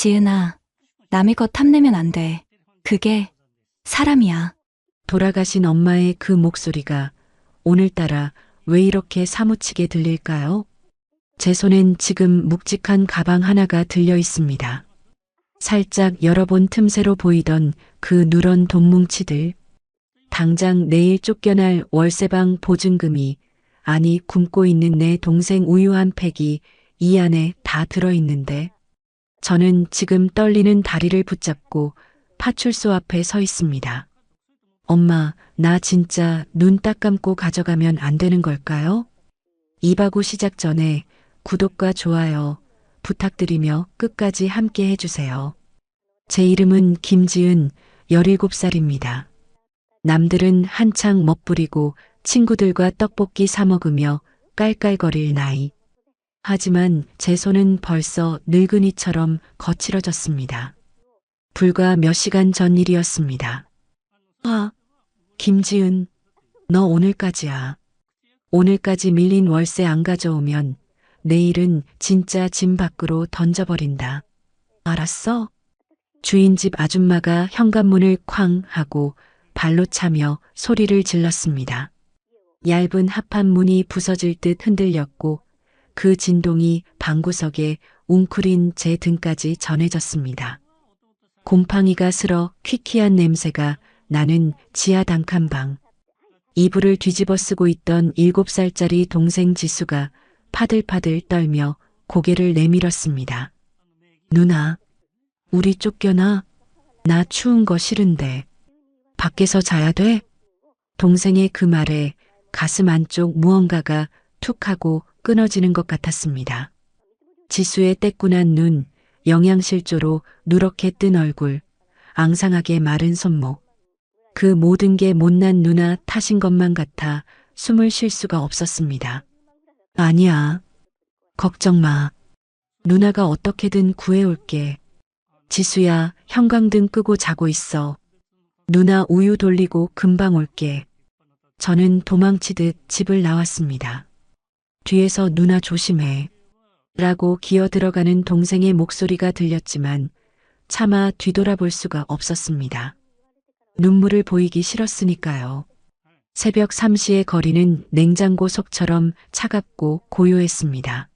지은아, 남의 것 탐내면 안 돼. 그게 사람이야. 돌아가신 엄마의 그 목소리가 오늘따라 왜 이렇게 사무치게 들릴까요? 제 손엔 지금 묵직한 가방 하나가 들려 있습니다. 살짝 열어본 틈새로 보이던 그 누런 돈뭉치들. 당장 내일 쫓겨날 월세방 보증금이, 아니 굶고 있는 내 동생 우유 한 팩이 이 안에 다 들어있는데, 저는 지금 떨리는 다리를 붙잡고 파출소 앞에 서 있습니다. 엄마, 나 진짜 눈 딱 감고 가져가면 안 되는 걸까요? 이바구 시작 전에 구독과 좋아요 부탁드리며 끝까지 함께 해주세요. 제 이름은 김지은, 17살입니다. 남들은 한창 멋부리고 친구들과 떡볶이 사 먹으며 깔깔거릴 나이. 하지만 제 손은 벌써 늙은이처럼 거칠어졌습니다. 불과 몇 시간 전 일이었습니다. 아, 김지은, 너 오늘까지야. 오늘까지 밀린 월세 안 가져오면 내일은 진짜 짐 밖으로 던져버린다. 알았어? 주인 집 아줌마가 현관문을 쾅 하고 발로 차며 소리를 질렀습니다. 얇은 합판 문이 부서질 듯 흔들렸고 그 진동이 방구석에 웅크린 제 등까지 전해졌습니다. 곰팡이가 슬어 퀴퀴한 냄새가 나는 지하 단칸방. 이불을 뒤집어 쓰고 있던 7살짜리 동생 지수가 파들파들 떨며 고개를 내밀었습니다. 누나, 우리 쫓겨나? 나 추운 거 싫은데. 밖에서 자야 돼? 동생의 그 말에 가슴 안쪽 무언가가 툭 하고 끊어지는 것 같았습니다. 지수의 떼꾼한 눈, 영양실조로 누렇게 뜬 얼굴, 앙상하게 마른 손목. 그 모든 게 못난 누나 탓인 것만 같아 숨을 쉴 수가 없었습니다. 아니야. 걱정 마. 누나가 어떻게든 구해올게. 지수야, 형광등 끄고 자고 있어. 누나 우유 돌리고 금방 올게. 저는 도망치듯 집을 나왔습니다. 뒤에서 누나 조심해. 라고 기어 들어가는 동생의 목소리가 들렸지만 차마 뒤돌아볼 수가 없었습니다. 눈물을 보이기 싫었으니까요. 새벽 3시의 거리는 냉장고 속처럼 차갑고 고요했습니다.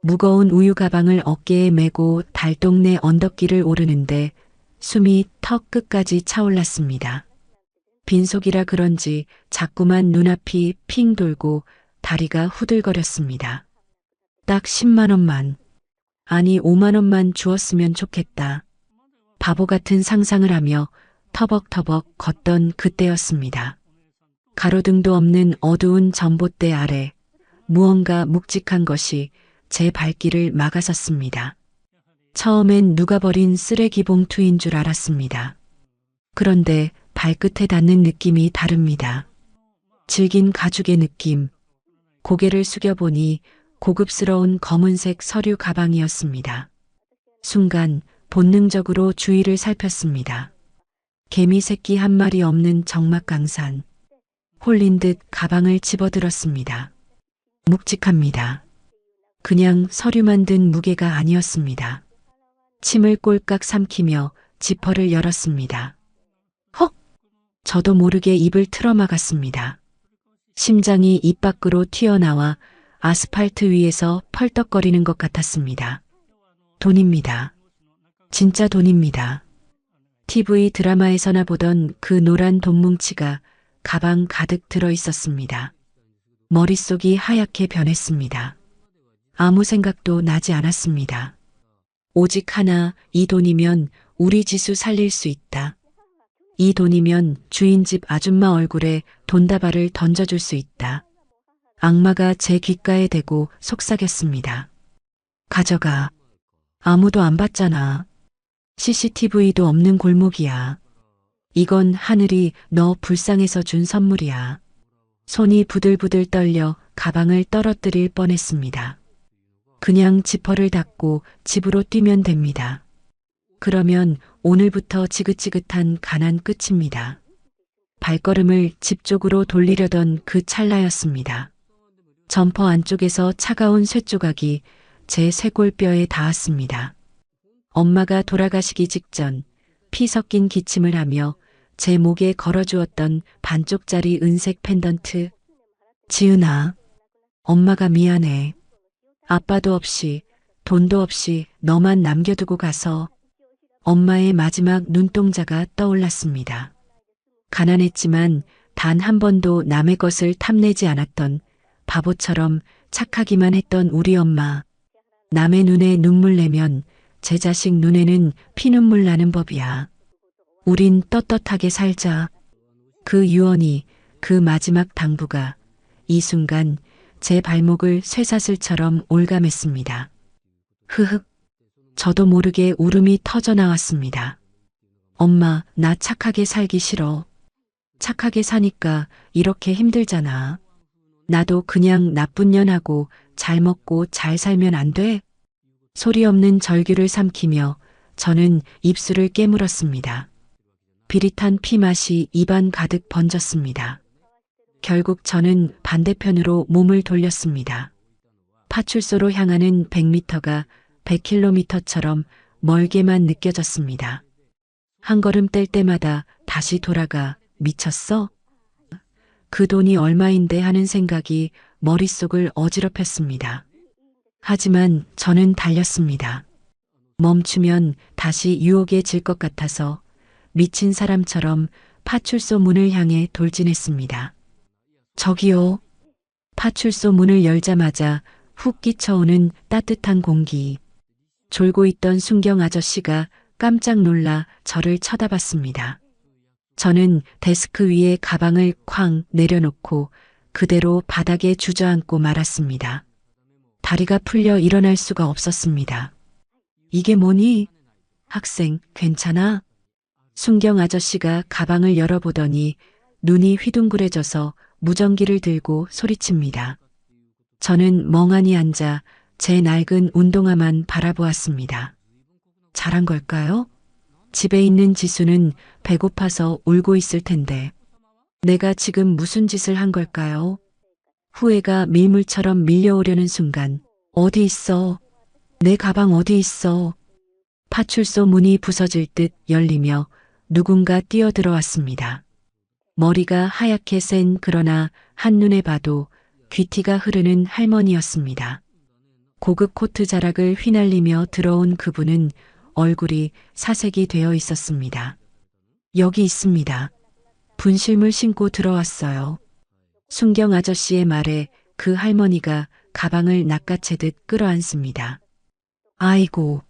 무거운 우유 가방을 어깨에 메고 달동네 언덕길을 오르는데 숨이 턱 끝까지 차올랐습니다. 빈속이라 그런지 자꾸만 눈앞이 핑 돌고 다리가 후들거렸습니다. 딱 10만 원만, 아니 5만 원만 주었으면 좋겠다. 바보 같은 상상을 하며 터벅터벅 걷던 그때였습니다. 가로등도 없는 어두운 전봇대 아래 무언가 묵직한 것이 제 발길을 막아섰습니다. 처음엔 누가 버린 쓰레기 봉투인 줄 알았습니다. 그런데 발끝에 닿는 느낌이 다릅니다. 질긴 가죽의 느낌. 고개를 숙여보니 고급스러운 검은색 서류 가방이었습니다. 순간 본능적으로 주위를 살폈습니다. 개미 새끼 한 마리 없는 적막강산. 홀린 듯 가방을 집어들었습니다. 묵직합니다. 그냥 서류만 든 무게가 아니었습니다. 침을 꼴깍 삼키며 지퍼를 열었습니다. 헉! 저도 모르게 입을 틀어막았습니다. 심장이 입 밖으로 튀어나와 아스팔트 위에서 펄떡거리는 것 같았습니다. 돈입니다. 진짜 돈입니다. TV 드라마에서나 보던 그 노란 돈뭉치가 가방 가득 들어 있었습니다. 머릿속이 하얗게 변했습니다. 아무 생각도 나지 않았습니다. 오직 하나, 이 돈이면 우리 지수 살릴 수 있다. 이 돈이면 주인집 아줌마 얼굴에 돈다발을 던져줄 수 있다. 악마가 제 귓가에 대고 속삭였습니다. 가져가. 아무도 안 봤잖아. CCTV도 없는 골목이야. 이건 하늘이 너 불쌍해서 준 선물이야. 손이 부들부들 떨려 가방을 떨어뜨릴 뻔했습니다. 그냥 지퍼를 닫고 집으로 뛰면 됩니다. 그러면 오늘부터 지긋지긋한 가난 끝입니다. 발걸음을 집 쪽으로 돌리려던 그 찰나였습니다. 점퍼 안쪽에서 차가운 쇠조각이 제 쇄골뼈에 닿았습니다. 엄마가 돌아가시기 직전 피 섞인 기침을 하며 제 목에 걸어주었던 반쪽짜리 은색 펜던트. 지은아, 엄마가 미안해. 아빠도 없이, 돈도 없이 너만 남겨두고 가서. 엄마의 마지막 눈동자가 떠올랐습니다. 가난했지만 단 한 번도 남의 것을 탐내지 않았던 바보처럼 착하기만 했던 우리 엄마. 남의 눈에 눈물 내면 제 자식 눈에는 피눈물 나는 법이야. 우린 떳떳하게 살자. 그 유언이, 그 마지막 당부가 이 순간 제 발목을 쇠사슬처럼 올감했습니다. 흐흑. 저도 모르게 울음이 터져 나왔습니다. 엄마, 나 착하게 살기 싫어. 착하게 사니까 이렇게 힘들잖아. 나도 그냥 나쁜 년하고 잘 먹고 잘 살면 안 돼? 소리 없는 절규를 삼키며 저는 입술을 깨물었습니다. 비릿한 피 맛이 입안 가득 번졌습니다. 결국 저는 반대편으로 몸을 돌렸습니다. 파출소로 향하는 100m가 100km처럼 멀게만 느껴졌습니다. 한 걸음 뗄 때마다 다시 돌아가. 미쳤어? 그 돈이 얼마인데 하는 생각이 머릿속을 어지럽혔습니다. 하지만 저는 달렸습니다. 멈추면 다시 유혹에 질 것 같아서 미친 사람처럼 파출소 문을 향해 돌진했습니다. 저기요. 파출소 문을 열자마자 훅 끼쳐오는 따뜻한 공기. 졸고 있던 순경 아저씨가 깜짝 놀라 저를 쳐다봤습니다. 저는 데스크 위에 가방을 쾅 내려놓고 그대로 바닥에 주저앉고 말았습니다. 다리가 풀려 일어날 수가 없었습니다. 이게 뭐니? 학생, 괜찮아? 순경 아저씨가 가방을 열어보더니 눈이 휘둥그레져서 무전기를 들고 소리칩니다. 저는 멍하니 앉아 제 낡은 운동화만 바라보았습니다. 잘한 걸까요? 집에 있는 지수는 배고파서 울고 있을 텐데 내가 지금 무슨 짓을 한 걸까요? 후회가 밀물처럼 밀려오려는 순간 어디 있어? 내 가방 어디 있어? 파출소 문이 부서질 듯 열리며 누군가 뛰어들어왔습니다. 머리가 하얗게 센 그러나 한눈에 봐도 귀티가 흐르는 할머니였습니다. 고급 코트 자락을 휘날리며 들어온 그분은 얼굴이 사색이 되어 있었습니다. 여기 있습니다. 분실물 신고 들어왔어요. 순경 아저씨의 말에 그 할머니가 가방을 낚아채듯 끌어안습니다. 아이고,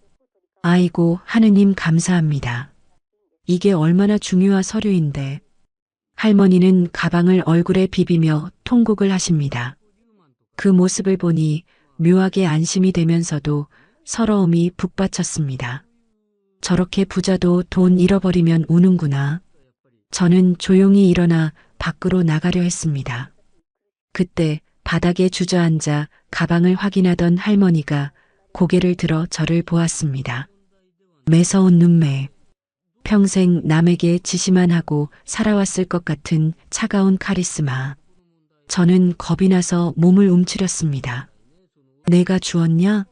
아이고, 하느님 감사합니다. 이게 얼마나 중요한 서류인데. 할머니는 가방을 얼굴에 비비며 통곡을 하십니다. 그 모습을 보니 묘하게 안심이 되면서도 서러움이 북받쳤습니다. 저렇게 부자도 돈 잃어버리면 우는구나. 저는 조용히 일어나 밖으로 나가려 했습니다. 그때 바닥에 주저앉아 가방을 확인하던 할머니가 고개를 들어 저를 보았습니다. 매서운 눈매. 평생 남에게 지시만 하고 살아왔을 것 같은 차가운 카리스마. 저는 겁이 나서 몸을 움츠렸습니다. 내가 주었냐?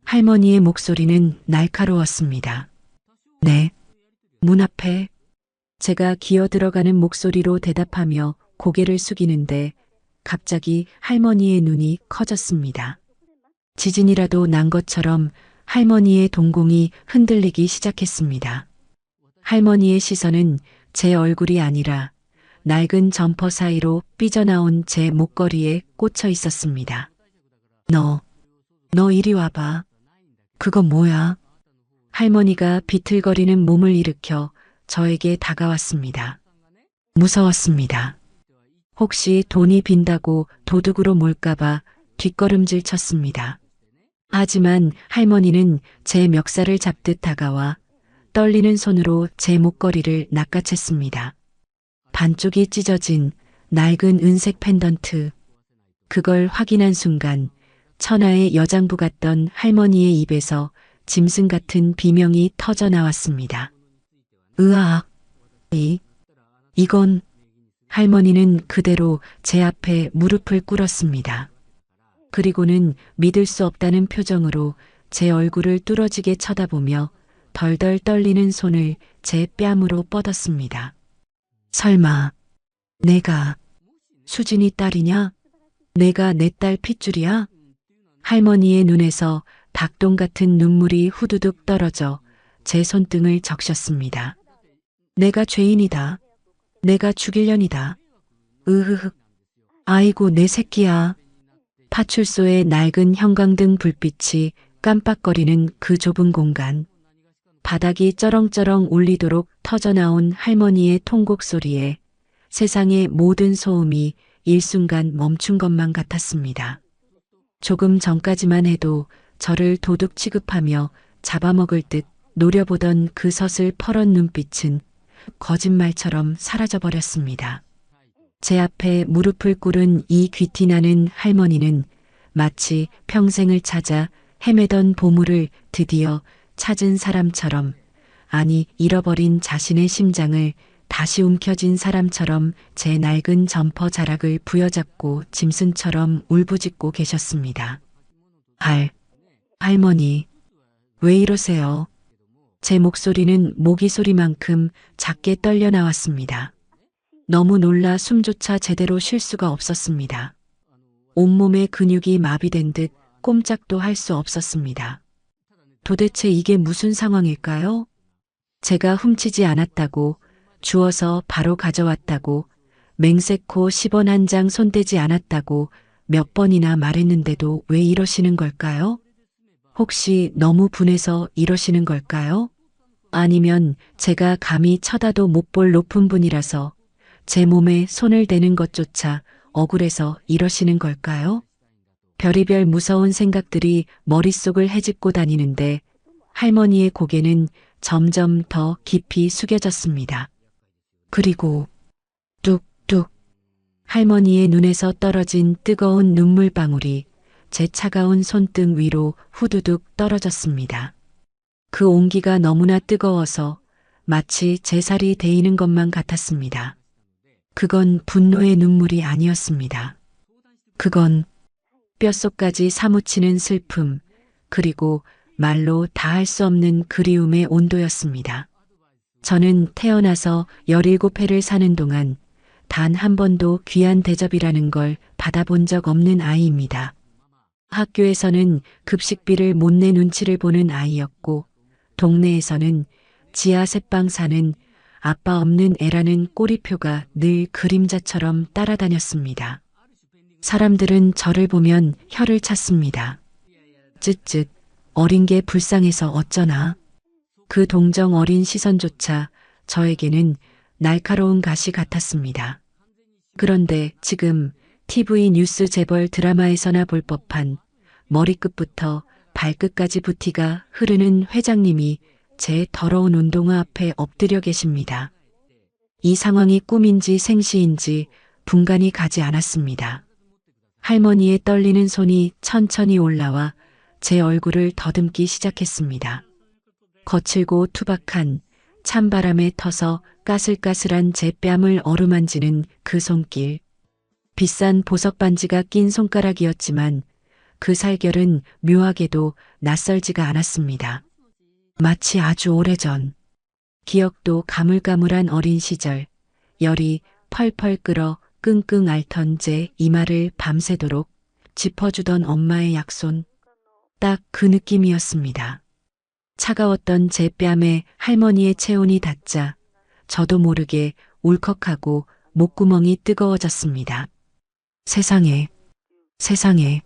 할머니의 목소리는 날카로웠습니다. 네. 문 앞에. 제가 기어 들어가는 목소리로 대답하며 고개를 숙이는데 갑자기 할머니의 눈이 커졌습니다. 지진이라도 난 것처럼 할머니의 동공이 흔들리기 시작했습니다. 할머니의 시선은 제 얼굴이 아니라 낡은 점퍼 사이로 삐져나온 제 목걸이에 꽂혀 있었습니다. 너 이리 와봐. 그거 뭐야? 할머니가 비틀거리는 몸을 일으켜 저에게 다가왔습니다. 무서웠습니다. 혹시 돈이 빈다고 도둑으로 몰까봐 뒷걸음질 쳤습니다. 하지만 할머니는 제 멱살을 잡듯 다가와 떨리는 손으로 제 목걸이를 낚아챘습니다. 반쪽이 찢어진 낡은 은색 펜던트. 그걸 확인한 순간 천하의 여장부 같던 할머니의 입에서 짐승 같은 비명이 터져 나왔습니다. 으악! 이건... 할머니는 그대로 제 앞에 무릎을 꿇었습니다. 그리고는 믿을 수 없다는 표정으로 제 얼굴을 뚫어지게 쳐다보며 덜덜 떨리는 손을 제 뺨으로 뻗었습니다. 설마 내가 수진이 딸이냐? 내가 내 딸 핏줄이야? 할머니의 눈에서 닭똥 같은 눈물이 후두둑 떨어져 제 손등을 적셨습니다. 내가 죄인이다. 내가 죽일년이다. 으흐흑. 아이고 내 새끼야. 파출소의 낡은 형광등 불빛이 깜빡거리는 그 좁은 공간. 바닥이 쩌렁쩌렁 울리도록 터져나온 할머니의 통곡 소리에 세상의 모든 소음이 일순간 멈춘 것만 같았습니다. 조금 전까지만 해도 저를 도둑 취급하며 잡아먹을 듯 노려보던 그 서슬퍼런 눈빛은 거짓말처럼 사라져버렸습니다. 제 앞에 무릎을 꿇은 이 귀티나는 할머니는 마치 평생을 찾아 헤매던 보물을 드디어 찾은 사람처럼, 아니 잃어버린 자신의 심장을 다시 움켜쥔 사람처럼 제 낡은 점퍼 자락을 부여잡고 짐승처럼 울부짖고 계셨습니다. 할머니, 왜 이러세요? 제 목소리는 모기 소리만큼 작게 떨려 나왔습니다. 너무 놀라 숨조차 제대로 쉴 수가 없었습니다. 온몸의 근육이 마비된 듯 꼼짝도 할 수 없었습니다. 도대체 이게 무슨 상황일까요? 제가 훔치지 않았다고, 주워서 바로 가져왔다고, 맹세코 10원 한 장 손대지 않았다고 몇 번이나 말했는데도 왜 이러시는 걸까요? 혹시 너무 분해서 이러시는 걸까요? 아니면 제가 감히 쳐다도 못 볼 높은 분이라서 제 몸에 손을 대는 것조차 억울해서 이러시는 걸까요? 별의별 무서운 생각들이 머릿속을 헤집고 다니는데 할머니의 고개는 점점 더 깊이 숙여졌습니다. 그리고 뚝뚝 할머니의 눈에서 떨어진 뜨거운 눈물방울이 제 차가운 손등 위로 후두둑 떨어졌습니다. 그 온기가 너무나 뜨거워서 마치 제 살이 데이는 것만 같았습니다. 그건 분노의 눈물이 아니었습니다. 그건 뼛속까지 사무치는 슬픔, 그리고 말로 다 할 수 없는 그리움의 온도였습니다. 저는 태어나서 17회를 사는 동안 단 한 번도 귀한 대접이라는 걸 받아본 적 없는 아이입니다. 학교에서는 급식비를 못 내 눈치를 보는 아이였고, 동네에서는 지하 새방 사는 아빠 없는 애라는 꼬리표가 늘 그림자처럼 따라다녔습니다. 사람들은 저를 보면 혀를 찼습니다. 쯧쯧, 어린 게 불쌍해서 어쩌나. 그 동정 어린 시선조차 저에게는 날카로운 가시 같았습니다. 그런데 지금 TV 뉴스 재벌 드라마에서나 볼 법한 머리끝부터 발끝까지 부티가 흐르는 회장님이 제 더러운 운동화 앞에 엎드려 계십니다. 이 상황이 꿈인지 생시인지 분간이 가지 않았습니다. 할머니의 떨리는 손이 천천히 올라와 제 얼굴을 더듬기 시작했습니다. 거칠고 투박한 찬바람에 터서 까슬까슬한 제 뺨을 어루만지는 그 손길. 비싼 보석 반지가 낀 손가락이었지만 그 살결은 묘하게도 낯설지가 않았습니다. 마치 아주 오래전, 기억도 가물가물한 어린 시절, 열이 펄펄 끓어 끙끙 앓던 제 이마를 밤새도록 짚어주던 엄마의 약손, 딱 그 느낌이었습니다. 차가웠던 제 뺨에 할머니의 체온이 닿자 저도 모르게 울컥하고 목구멍이 뜨거워졌습니다. 세상에, 세상에.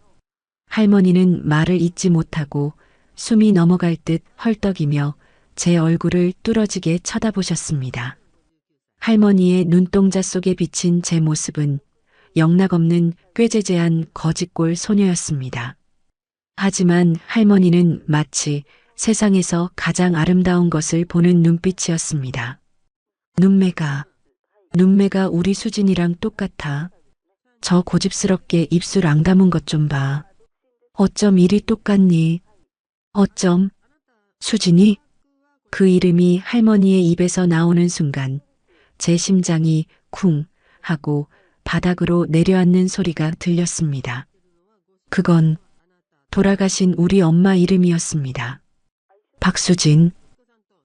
할머니는 말을 잇지 못하고 숨이 넘어갈 듯 헐떡이며 제 얼굴을 뚫어지게 쳐다보셨습니다. 할머니의 눈동자 속에 비친 제 모습은 영락없는 꾀죄죄한 거짓골 소녀였습니다. 하지만 할머니는 마치 세상에서 가장 아름다운 것을 보는 눈빛이었습니다. 눈매가 우리 수진이랑 똑같아. 저 고집스럽게 입술 앙다문 것 좀 봐. 어쩜 이리 똑같니? 어쩜? 수진이? 그 이름이 할머니의 입에서 나오는 순간 제 심장이 쿵 하고 바닥으로 내려앉는 소리가 들렸습니다. 그건 돌아가신 우리 엄마 이름이었습니다. 박수진.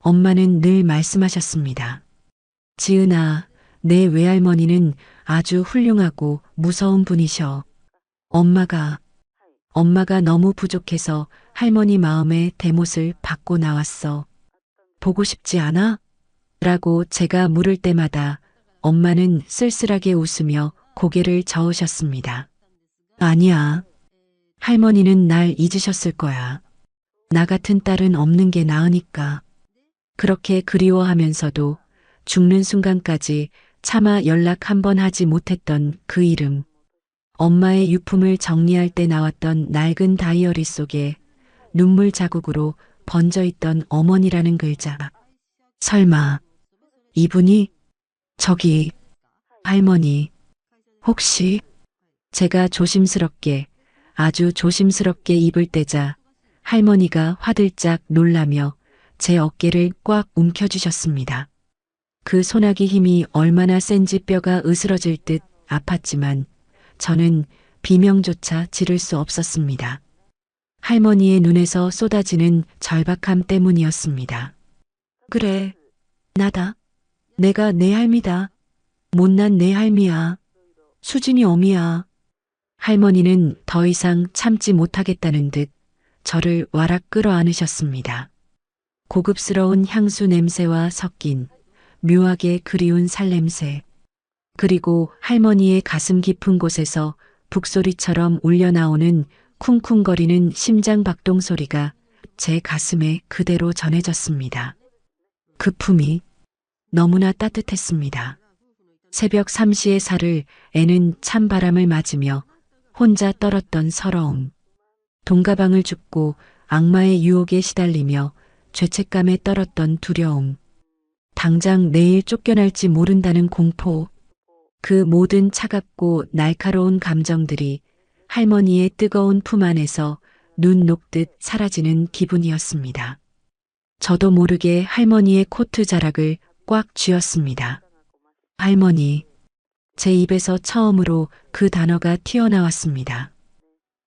엄마는 늘 말씀하셨습니다. 지은아, 내 외할머니는 아주 훌륭하고 무서운 분이셔. 엄마가 너무 부족해서 할머니 마음에 대못을 받고 나왔어. 보고 싶지 않아? 라고 제가 물을 때마다 엄마는 쓸쓸하게 웃으며 고개를 저으셨습니다. 아니야. 할머니는 날 잊으셨을 거야. 나 같은 딸은 없는 게 나으니까. 그렇게 그리워하면서도 죽는 순간까지 차마 연락 한 번 하지 못했던 그 이름. 엄마의 유품을 정리할 때 나왔던 낡은 다이어리 속에 눈물 자국으로 번져 있던 어머니라는 글자. 설마 이분이 저기 할머니 혹시 제가 조심스럽게 아주 조심스럽게 입을 떼자 할머니가 화들짝 놀라며 제 어깨를 꽉 움켜쥐셨습니다. 그 소나기 힘이 얼마나 센지 뼈가 으스러질 듯 아팠지만 저는 비명조차 지를 수 없었습니다. 할머니의 눈에서 쏟아지는 절박함 때문이었습니다. 그래, 나다. 내가 내 할미다. 못난 내 할미야. 수진이 어미야. 할머니는 더 이상 참지 못하겠다는 듯 저를 와락 끌어안으셨습니다. 고급스러운 향수 냄새와 섞인 묘하게 그리운 살냄새. 그리고 할머니의 가슴 깊은 곳에서 북소리처럼 울려나오는 쿵쿵거리는 심장 박동 소리가 제 가슴에 그대로 전해졌습니다. 그 품이 너무나 따뜻했습니다. 새벽 3시의 살을 애는 찬바람을 맞으며 혼자 떨었던 서러움. 돈가방을 줍고 악마의 유혹에 시달리며 죄책감에 떨었던 두려움. 당장 내일 쫓겨날지 모른다는 공포. 그 모든 차갑고 날카로운 감정들이 할머니의 뜨거운 품 안에서 눈 녹듯 사라지는 기분이었습니다. 저도 모르게 할머니의 코트 자락을 꽉 쥐었습니다. 할머니. 제 입에서 처음으로 그 단어가 튀어나왔습니다.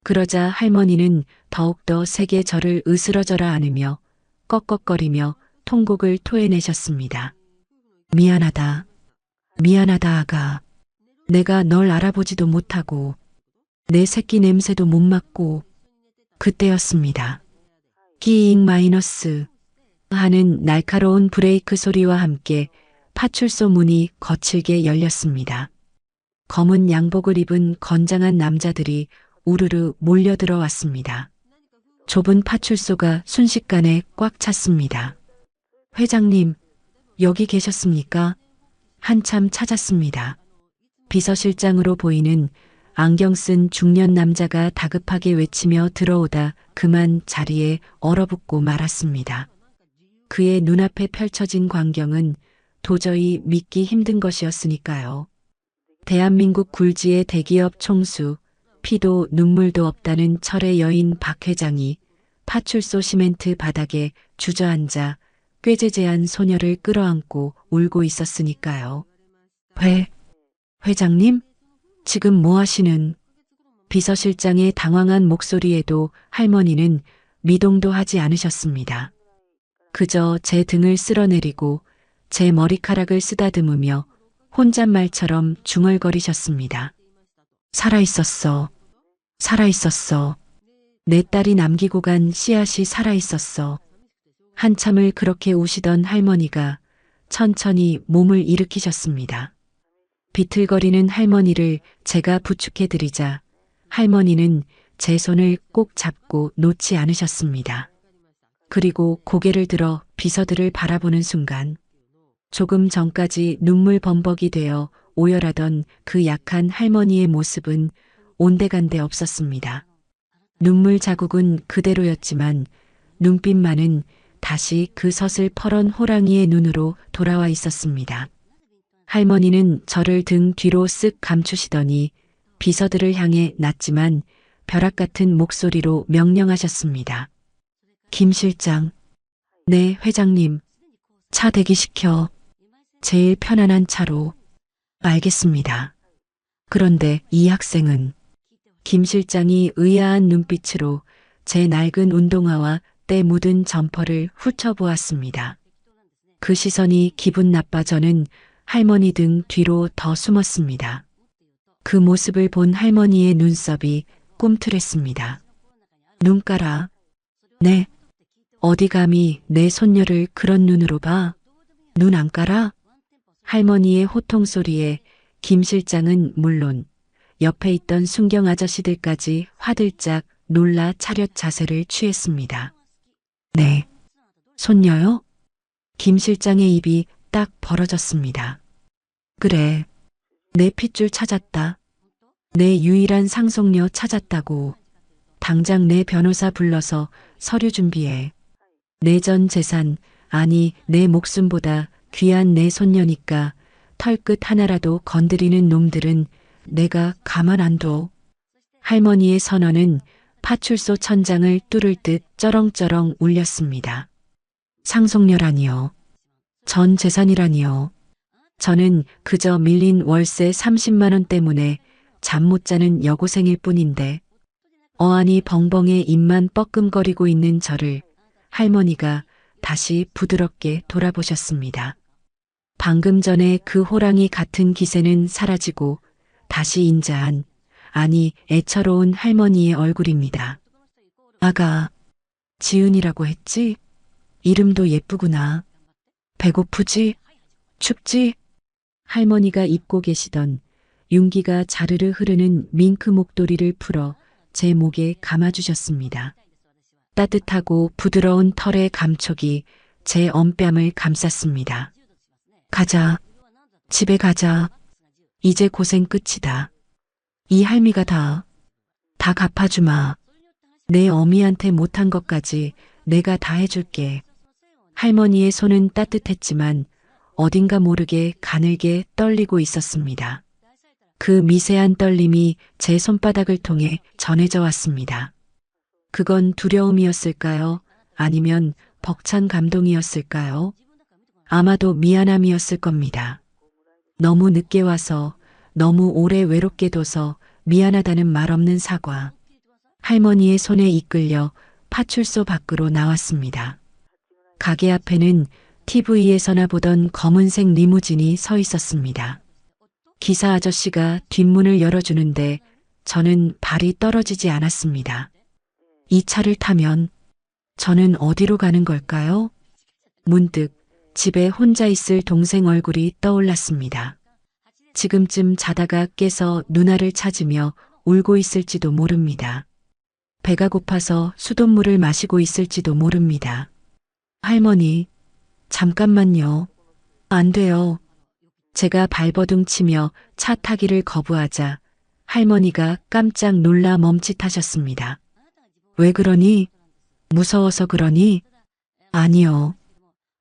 그러자 할머니는 더욱더 세게 저를 으스러져라 안으며 꺽꺽거리며 통곡을 토해내셨습니다. 미안하다. 미안하다 아가. 내가 널 알아보지도 못하고 내 새끼 냄새도 못 맡고 그때였습니다. 끼잉 마이너스 하는 날카로운 브레이크 소리와 함께 파출소 문이 거칠게 열렸습니다. 검은 양복을 입은 건장한 남자들이 우르르 몰려들어왔습니다. 좁은 파출소가 순식간에 꽉 찼습니다. 회장님, 여기 계셨습니까? 한참 찾았습니다. 비서실장으로 보이는 안경 쓴 중년 남자가 다급하게 외치며 들어오다 그만 자리에 얼어붙고 말았습니다. 그의 눈앞에 펼쳐진 광경은 도저히 믿기 힘든 것이었으니까요. 대한민국 굴지의 대기업 총수, 피도 눈물도 없다는 철의 여인 박 회장이 파출소 시멘트 바닥에 주저앉아 꾀죄죄한 소녀를 끌어안고 울고 있었으니까요. 회장님? 지금 뭐 하시는? 비서실장의 당황한 목소리에도 할머니는 미동도 하지 않으셨습니다. 그저 제 등을 쓸어내리고 제 머리카락을 쓰다듬으며 혼잣말처럼 중얼거리셨습니다. 살아있었어. 살아있었어. 내 딸이 남기고 간 씨앗이 살아있었어. 한참을 그렇게 우시던 할머니가 천천히 몸을 일으키셨습니다. 비틀거리는 할머니를 제가 부축해드리자 할머니는 제 손을 꼭 잡고 놓지 않으셨습니다. 그리고 고개를 들어 비서들을 바라보는 순간 조금 전까지 눈물 범벅이 되어 오열하던 그 약한 할머니의 모습은 온데간데 없었습니다. 눈물 자국은 그대로였지만 눈빛만은 다시 그 서슬퍼런 호랑이의 눈으로 돌아와 있었습니다. 할머니는 저를 등 뒤로 쓱 감추시더니 비서들을 향해 낮지만 벼락 같은 목소리로 명령하셨습니다. 김 실장. 네, 회장님. 차 대기시켜. 제일 편안한 차로. 알겠습니다. 그런데 이 학생은 김 실장이 의아한 눈빛으로 제 낡은 운동화와 때 묻은 점퍼를 훑어보았습니다. 그 시선이 기분 나빠 저는 할머니 등 뒤로 더 숨었습니다. 그 모습을 본 할머니의 눈썹이 꿈틀했습니다. 눈 깔아. 네. 어디 감히 내 손녀를 그런 눈으로 봐. 눈 안 깔아? 할머니의 호통 소리에 김 실장은 물론 옆에 있던 순경 아저씨들까지 화들짝 놀라 차렷 자세를 취했습니다. 네. 손녀요? 김 실장의 입이 딱 벌어졌습니다. 그래. 내 핏줄 찾았다. 내 유일한 상속녀 찾았다고. 당장 내 변호사 불러서 서류 준비해. 내 전 재산, 아니 내 목숨보다 귀한 내 손녀니까 털끝 하나라도 건드리는 놈들은 내가 가만 안 둬. 할머니의 선언은 파출소 천장을 뚫을 듯 쩌렁쩌렁 울렸습니다. 상속녀라니요. 전 재산이라니요. 저는 그저 밀린 월세 30만 원 때문에 잠 못 자는 여고생일 뿐인데 어안이 벙벙해 입만 뻐끔거리고 있는 저를 할머니가 다시 부드럽게 돌아보셨습니다. 방금 전에 그 호랑이 같은 기세는 사라지고 다시 인자한, 아니 애처로운 할머니의 얼굴입니다. 아가, 지은이라고 했지? 이름도 예쁘구나. 배고프지? 춥지? 할머니가 입고 계시던 윤기가 자르르 흐르는 밍크 목도리를 풀어 제 목에 감아주셨습니다. 따뜻하고 부드러운 털의 감촉이 제 언뺨을 감쌌습니다. 가자. 집에 가자. 이제 고생 끝이다. 이 할미가 다 갚아주마. 내 어미한테 못한 것까지 내가 다 해줄게. 할머니의 손은 따뜻했지만 어딘가 모르게 가늘게 떨리고 있었습니다. 그 미세한 떨림이 제 손바닥을 통해 전해져 왔습니다. 그건 두려움이었을까요? 아니면 벅찬 감동이었을까요? 아마도 미안함이었을 겁니다. 너무 늦게 와서, 너무 오래 외롭게 둬서 미안하다는 말 없는 사과. 할머니의 손에 이끌려 파출소 밖으로 나왔습니다. 가게 앞에는 TV에서나 보던 검은색 리무진이 서 있었습니다. 기사 아저씨가 뒷문을 열어주는데 저는 발이 떨어지지 않았습니다. 이 차를 타면 저는 어디로 가는 걸까요? 문득 집에 혼자 있을 동생 얼굴이 떠올랐습니다. 지금쯤 자다가 깨서 누나를 찾으며 울고 있을지도 모릅니다. 배가 고파서 수돗물을 마시고 있을지도 모릅니다. 할머니, 잠깐만요. 안 돼요. 제가 발버둥 치며 차 타기를 거부하자 할머니가 깜짝 놀라 멈칫하셨습니다. 왜 그러니? 무서워서 그러니? 아니요.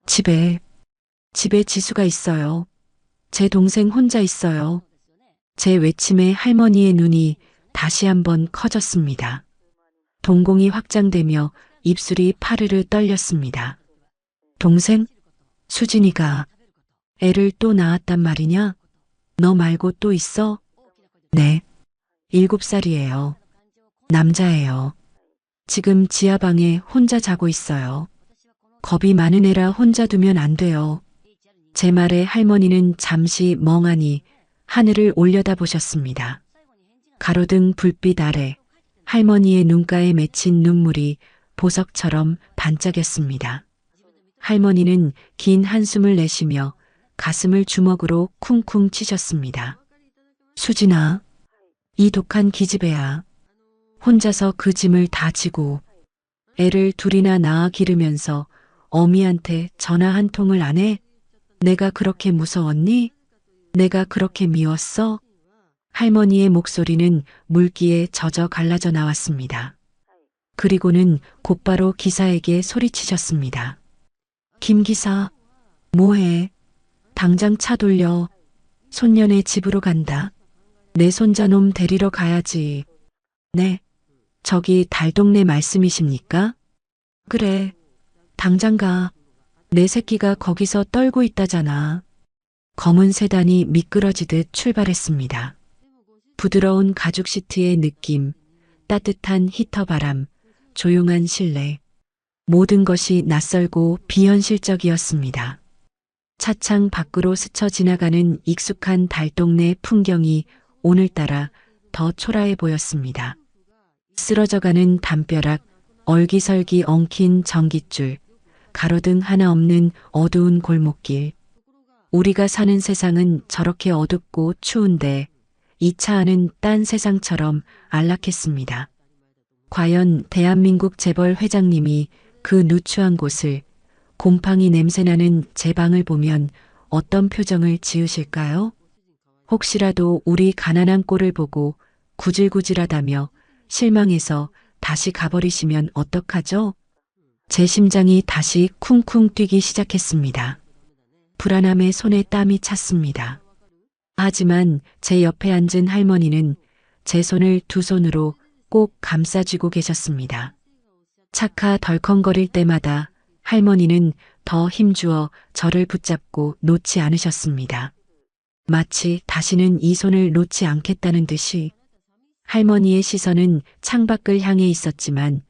집에 지수가 있어요. 제 동생 혼자 있어요. 제 외침에 할머니의 눈이 다시 한번 커졌습니다. 동공이 확장되며 입술이 파르르 떨렸습니다. 동생? 수진이가 애를 또 낳았단 말이냐? 너 말고 또 있어? 네. 7살이에요. 남자예요. 지금 지하방에 혼자 자고 있어요. 겁이 많은 애라 혼자 두면 안 돼요. 제 말에 할머니는 잠시 멍하니 하늘을 올려다보셨습니다. 가로등 불빛 아래 할머니의 눈가에 맺힌 눈물이 보석처럼 반짝였습니다. 할머니는 긴 한숨을 내쉬며 가슴을 주먹으로 쿵쿵 치셨습니다. 수진아, 이 독한 기집애야. 혼자서 그 짐을 다 지고 애를 둘이나 낳아 기르면서 어미한테 전화 한 통을 안 해? 내가 그렇게 무서웠니? 내가 그렇게 미웠어? 할머니의 목소리는 물기에 젖어 갈라져 나왔습니다. 그리고는 곧바로 기사에게 소리치셨습니다. 김 기사, 뭐해? 당장 차 돌려. 손녀네 집으로 간다. 내 손자놈 데리러 가야지. 네. 저기 달동네 말씀이십니까? 그래. 당장 가. 내 새끼가 거기서 떨고 있다잖아. 검은 세단이 미끄러지듯 출발했습니다. 부드러운 가죽 시트의 느낌, 따뜻한 히터 바람, 조용한 실내. 모든 것이 낯설고 비현실적이었습니다. 차창 밖으로 스쳐 지나가는 익숙한 달동네 풍경이 오늘따라 더 초라해 보였습니다. 쓰러져가는 담벼락, 얼기설기 엉킨 전깃줄, 가로등 하나 없는 어두운 골목길. 우리가 사는 세상은 저렇게 어둡고 추운데 이 차 안은 딴 세상처럼 안락했습니다. 과연 대한민국 재벌 회장님이 그 누추한 곳을 곰팡이 냄새나는 제 방을 보면 어떤 표정을 지으실까요? 혹시라도 우리 가난한 꼴을 보고 구질구질하다며 실망해서 다시 가버리시면 어떡하죠? 제 심장이 다시 쿵쿵 뛰기 시작했습니다. 불안함에 손에 땀이 찼습니다. 하지만 제 옆에 앉은 할머니는 제 손을 두 손으로 꼭 감싸쥐고 계셨습니다. 차가 덜컹거릴 때마다 할머니는 더 힘주어 저를 붙잡고 놓지 않으셨습니다. 마치 다시는 이 손을 놓지 않겠다는 듯이. 할머니의 시선은 창밖을 향해 있었지만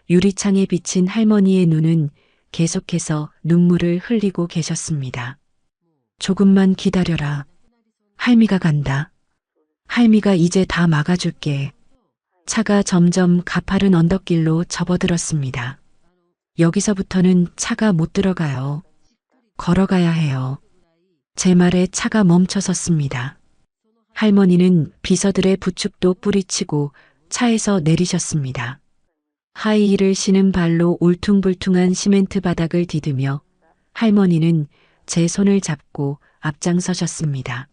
유리창에 비친 할머니의 눈은 계속해서 눈물을 흘리고 계셨습니다. 조금만 기다려라. 할미가 간다. 할미가 이제 다 막아줄게. 차가 점점 가파른 언덕길로 접어들었습니다. 여기서부터는 차가 못 들어가요. 걸어가야 해요. 제 말에 차가 멈춰섰습니다. 할머니는 비서들의 부축도 뿌리치고 차에서 내리셨습니다. 하이힐을 신은 발로 울퉁불퉁한 시멘트 바닥을 디디며 할머니는 제 손을 잡고 앞장서셨습니다.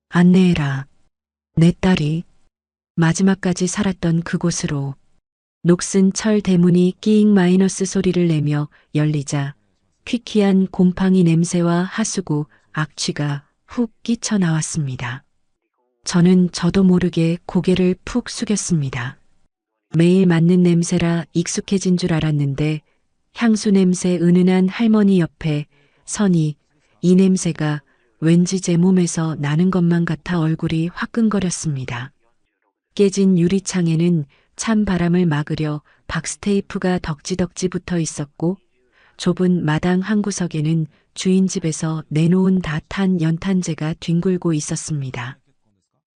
안내해라. 내 딸이 마지막까지 살았던 그곳으로. 녹슨 철 대문이 끼잉 마이너스 소리를 내며 열리자 퀴퀴한 곰팡이 냄새와 하수구, 악취가 훅 끼쳐 나왔습니다. 저는 저도 모르게 고개를 푹 숙였습니다. 매일 맡는 냄새라 익숙해진 줄 알았는데 향수 냄새 은은한 할머니 옆에 서니 이 냄새가 왠지 제 몸에서 나는 것만 같아 얼굴이 화끈거렸습니다. 깨진 유리창에는 찬 바람을 막으려 박스테이프가 덕지덕지 붙어 있었고 좁은 마당 한 구석에는 주인 집에서 내놓은 다 탄 연탄재가 뒹굴고 있었습니다.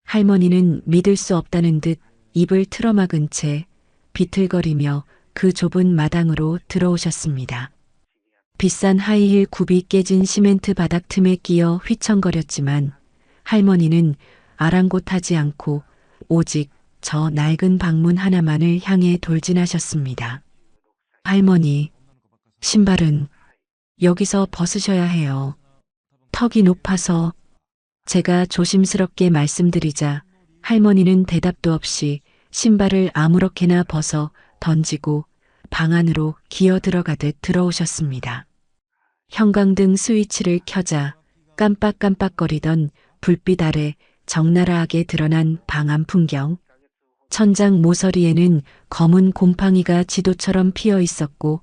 할머니는 믿을 수 없다는 듯 입을 틀어막은 채 비틀거리며 그 좁은 마당으로 들어오셨습니다. 비싼 하이힐 굽이 깨진 시멘트 바닥 틈에 끼어 휘청거렸지만 할머니는 아랑곳하지 않고 오직 저 낡은 방문 하나만을 향해 돌진하셨습니다. 할머니, 신발은 여기서 벗으셔야 해요. 턱이 높아서. 제가 조심스럽게 말씀드리자 할머니는 대답도 없이 신발을 아무렇게나 벗어 던지고 방 안으로 기어 들어가듯 들어오셨습니다. 형광등 스위치를 켜자 깜빡깜빡거리던 불빛 아래 적나라하게 드러난 방 안 풍경. 천장 모서리에는 검은 곰팡이가 지도처럼 피어 있었고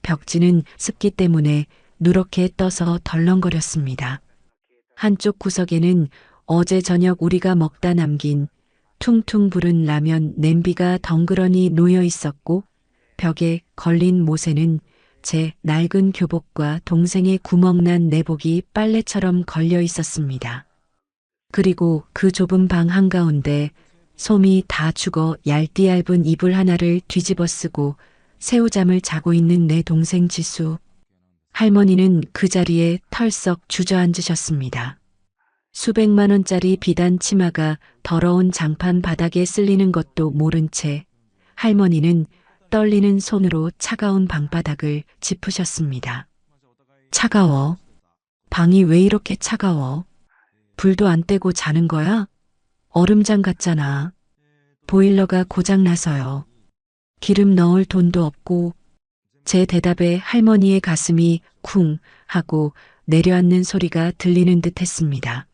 벽지는 습기 때문에 누렇게 떠서 덜렁거렸습니다. 한쪽 구석에는 어제 저녁 우리가 먹다 남긴 퉁퉁 부른 라면 냄비가 덩그러니 놓여 있었고 벽에 걸린 못에는 제 낡은 교복과 동생의 구멍난 내복이 빨래처럼 걸려 있었습니다. 그리고 그 좁은 방 한가운데 솜이 다 죽어 얇디 얇은 이불 하나를 뒤집어 쓰고 새우잠을 자고 있는 내 동생 지수. 할머니는 그 자리에 털썩 주저앉으셨습니다. 수백만 원짜리 비단 치마가 더러운 장판 바닥에 쓸리는 것도 모른 채 할머니는 떨리는 손으로 차가운 방바닥을 짚으셨습니다. 차가워. 방이 왜 이렇게 차가워? 불도 안 떼고 자는 거야? 얼음장 같잖아. 보일러가 고장나서요. 기름 넣을 돈도 없고. 제 대답에 할머니의 가슴이 쿵 하고 내려앉는 소리가 들리는 듯 했습니다.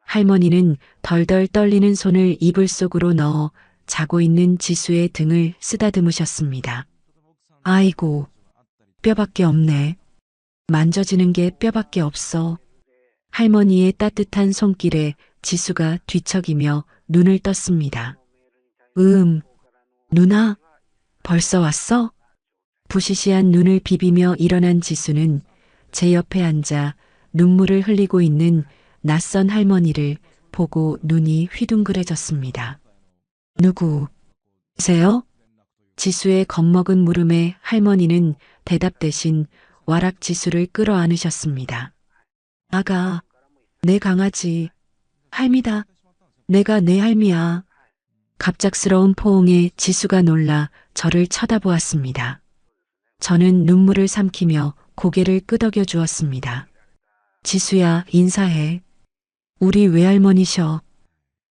할머니는 덜덜 떨리는 손을 이불 속으로 넣어 자고 있는 지수의 등을 쓰다듬으셨습니다. 아이고, 뼈밖에 없네. 만져지는 게 뼈밖에 없어. 할머니의 따뜻한 손길에 지수가 뒤척이며 눈을 떴습니다. 누나, 벌써 왔어? 부시시한 눈을 비비며 일어난 지수는 제 옆에 앉아 눈물을 흘리고 있는 낯선 할머니를 보고 눈이 휘둥그레졌습니다. 누구세요? 지수의 겁먹은 물음에 할머니는 대답 대신 와락 지수를 끌어안으셨습니다. 아가, 내 강아지, 할미다. 내가 내 할미야. 갑작스러운 포옹에 지수가 놀라 저를 쳐다보았습니다. 저는 눈물을 삼키며 고개를 끄덕여 주었습니다. 지수야, 인사해. 우리 외할머니셔.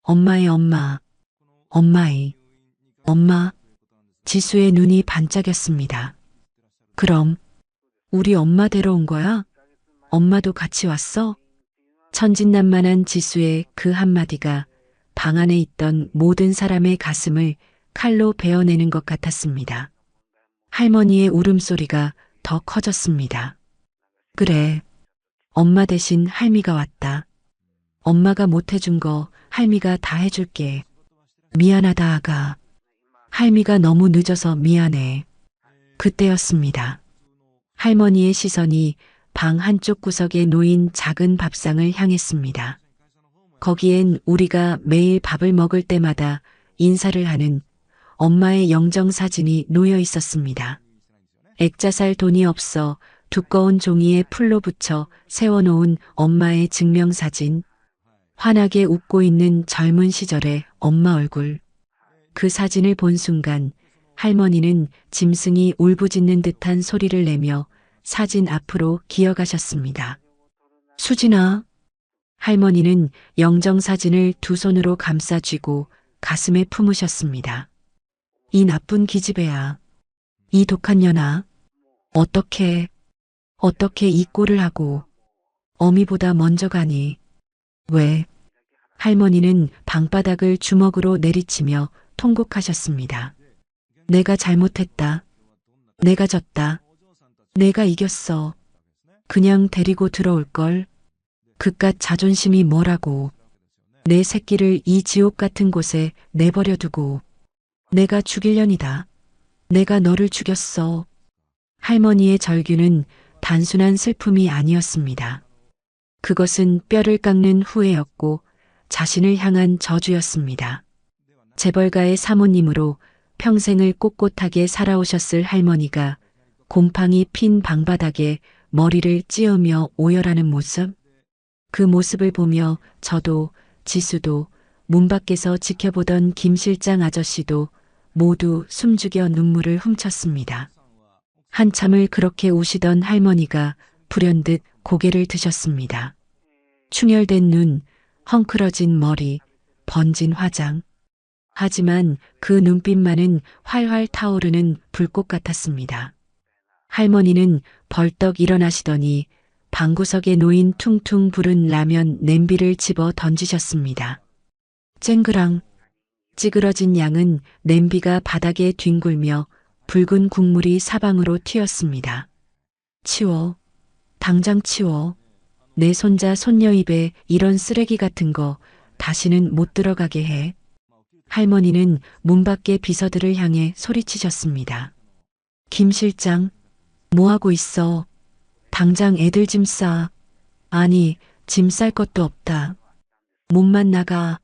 엄마의 엄마. 엄마의 엄마. 지수의 눈이 반짝였습니다. 그럼 우리 엄마 데려온 거야? 엄마도 같이 왔어? 천진난만한 지수의 그 한마디가 방 안에 있던 모든 사람의 가슴을 칼로 베어내는 것 같았습니다. 할머니의 울음소리가 더 커졌습니다. 그래, 엄마 대신 할미가 왔다. 엄마가 못해준 거 할미가 다 해줄게. 미안하다 아가. 할미가 너무 늦어서 미안해. 그때였습니다. 할머니의 시선이 방 한쪽 구석에 놓인 작은 밥상을 향했습니다. 거기엔 우리가 매일 밥을 먹을 때마다 인사를 하는 엄마의 영정사진이 놓여 있었습니다. 액자살 돈이 없어 두꺼운 종이에 풀로 붙여 세워놓은 엄마의 증명사진, 환하게 웃고 있는 젊은 시절의 엄마 얼굴. 그 사진을 본 순간 할머니는 짐승이 울부짖는 듯한 소리를 내며 사진 앞으로 기어가셨습니다. 수진아. 할머니는 영정사진을 두 손으로 감싸 쥐고 가슴에 품으셨습니다. 이 나쁜 기집애야. 이 독한 년아. 어떻게 이 꼴을 하고 어미보다 먼저 가니. 왜? 할머니는 방바닥을 주먹으로 내리치며 통곡하셨습니다. 내가 잘못했다. 내가 졌다. 내가 이겼어. 그냥 데리고 들어올걸. 그깟 자존심이 뭐라고. 내 새끼를 이 지옥 같은 곳에 내버려 두고. 내가 죽일년이다. 내가 너를 죽였어. 할머니의 절규는 단순한 슬픔이 아니었습니다. 그것은 뼈를 깎는 후회였고 자신을 향한 저주였습니다. 재벌가의 사모님으로 평생을 꼿꼿하게 살아오셨을 할머니가 곰팡이 핀 방바닥에 머리를 찧으며 오열하는 모습? 그 모습을 보며 저도 지수도 문 밖에서 지켜보던 김 실장 아저씨도 모두 숨죽여 눈물을 훔쳤습니다. 한참을 그렇게 우시던 할머니가 불현듯 고개를 드셨습니다. 충혈된 눈, 헝클어진 머리, 번진 화장. 하지만 그 눈빛만은 활활 타오르는 불꽃 같았습니다. 할머니는 벌떡 일어나시더니 방구석에 놓인 퉁퉁 부른 라면 냄비를 집어 던지셨습니다. 쨍그랑. 찌그러진 양은 냄비가 바닥에 뒹굴며 붉은 국물이 사방으로 튀었습니다. 치워. 당장 치워. 내 손자 손녀 입에 이런 쓰레기 같은 거 다시는 못 들어가게 해. 할머니는 문 밖의 비서들을 향해 소리치셨습니다. 김 실장, 뭐하고 있어? 당장 애들 짐 싸. 아니, 짐 쌀 것도 없다. 몸만 나가.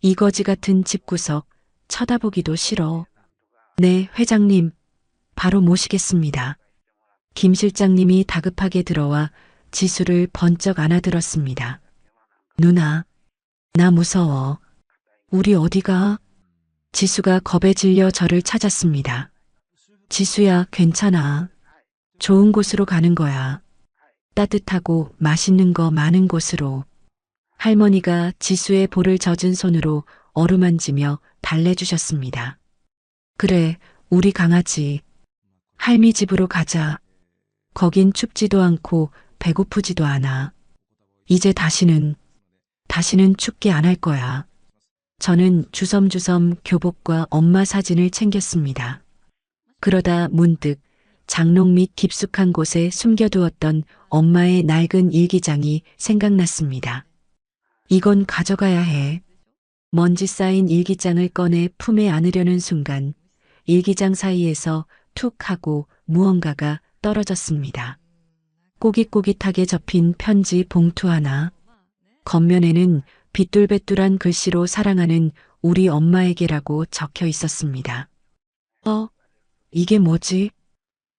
이 거지 같은 집구석 쳐다보기도 싫어. 네, 회장님. 바로 모시겠습니다. 김 실장님이 다급하게 들어와 지수를 번쩍 안아들었습니다. 누나, 나 무서워. 우리 어디가? 지수가 겁에 질려 저를 찾았습니다. 지수야, 괜찮아. 좋은 곳으로 가는 거야. 따뜻하고 맛있는 거 많은 곳으로. 할머니가 지수의 볼을 젖은 손으로 어루만지며 달래주셨습니다. 그래, 우리 강아지. 할미 집으로 가자. 거긴 춥지도 않고 배고프지도 않아. 이제 다시는 춥게 안 할 거야. 저는 주섬주섬 교복과 엄마 사진을 챙겼습니다. 그러다 문득 장롱 밑 깊숙한 곳에 숨겨두었던 엄마의 낡은 일기장이 생각났습니다. 이건 가져가야 해. 먼지 쌓인 일기장을 꺼내 품에 안으려는 순간 일기장 사이에서 툭 하고 무언가가 떨어졌습니다. 꼬깃꼬깃하게 접힌 편지 봉투 하나. 겉면에는 빗뚤뱉뚤한 글씨로 사랑하는 우리 엄마에게라고 적혀 있었습니다. 이게 뭐지?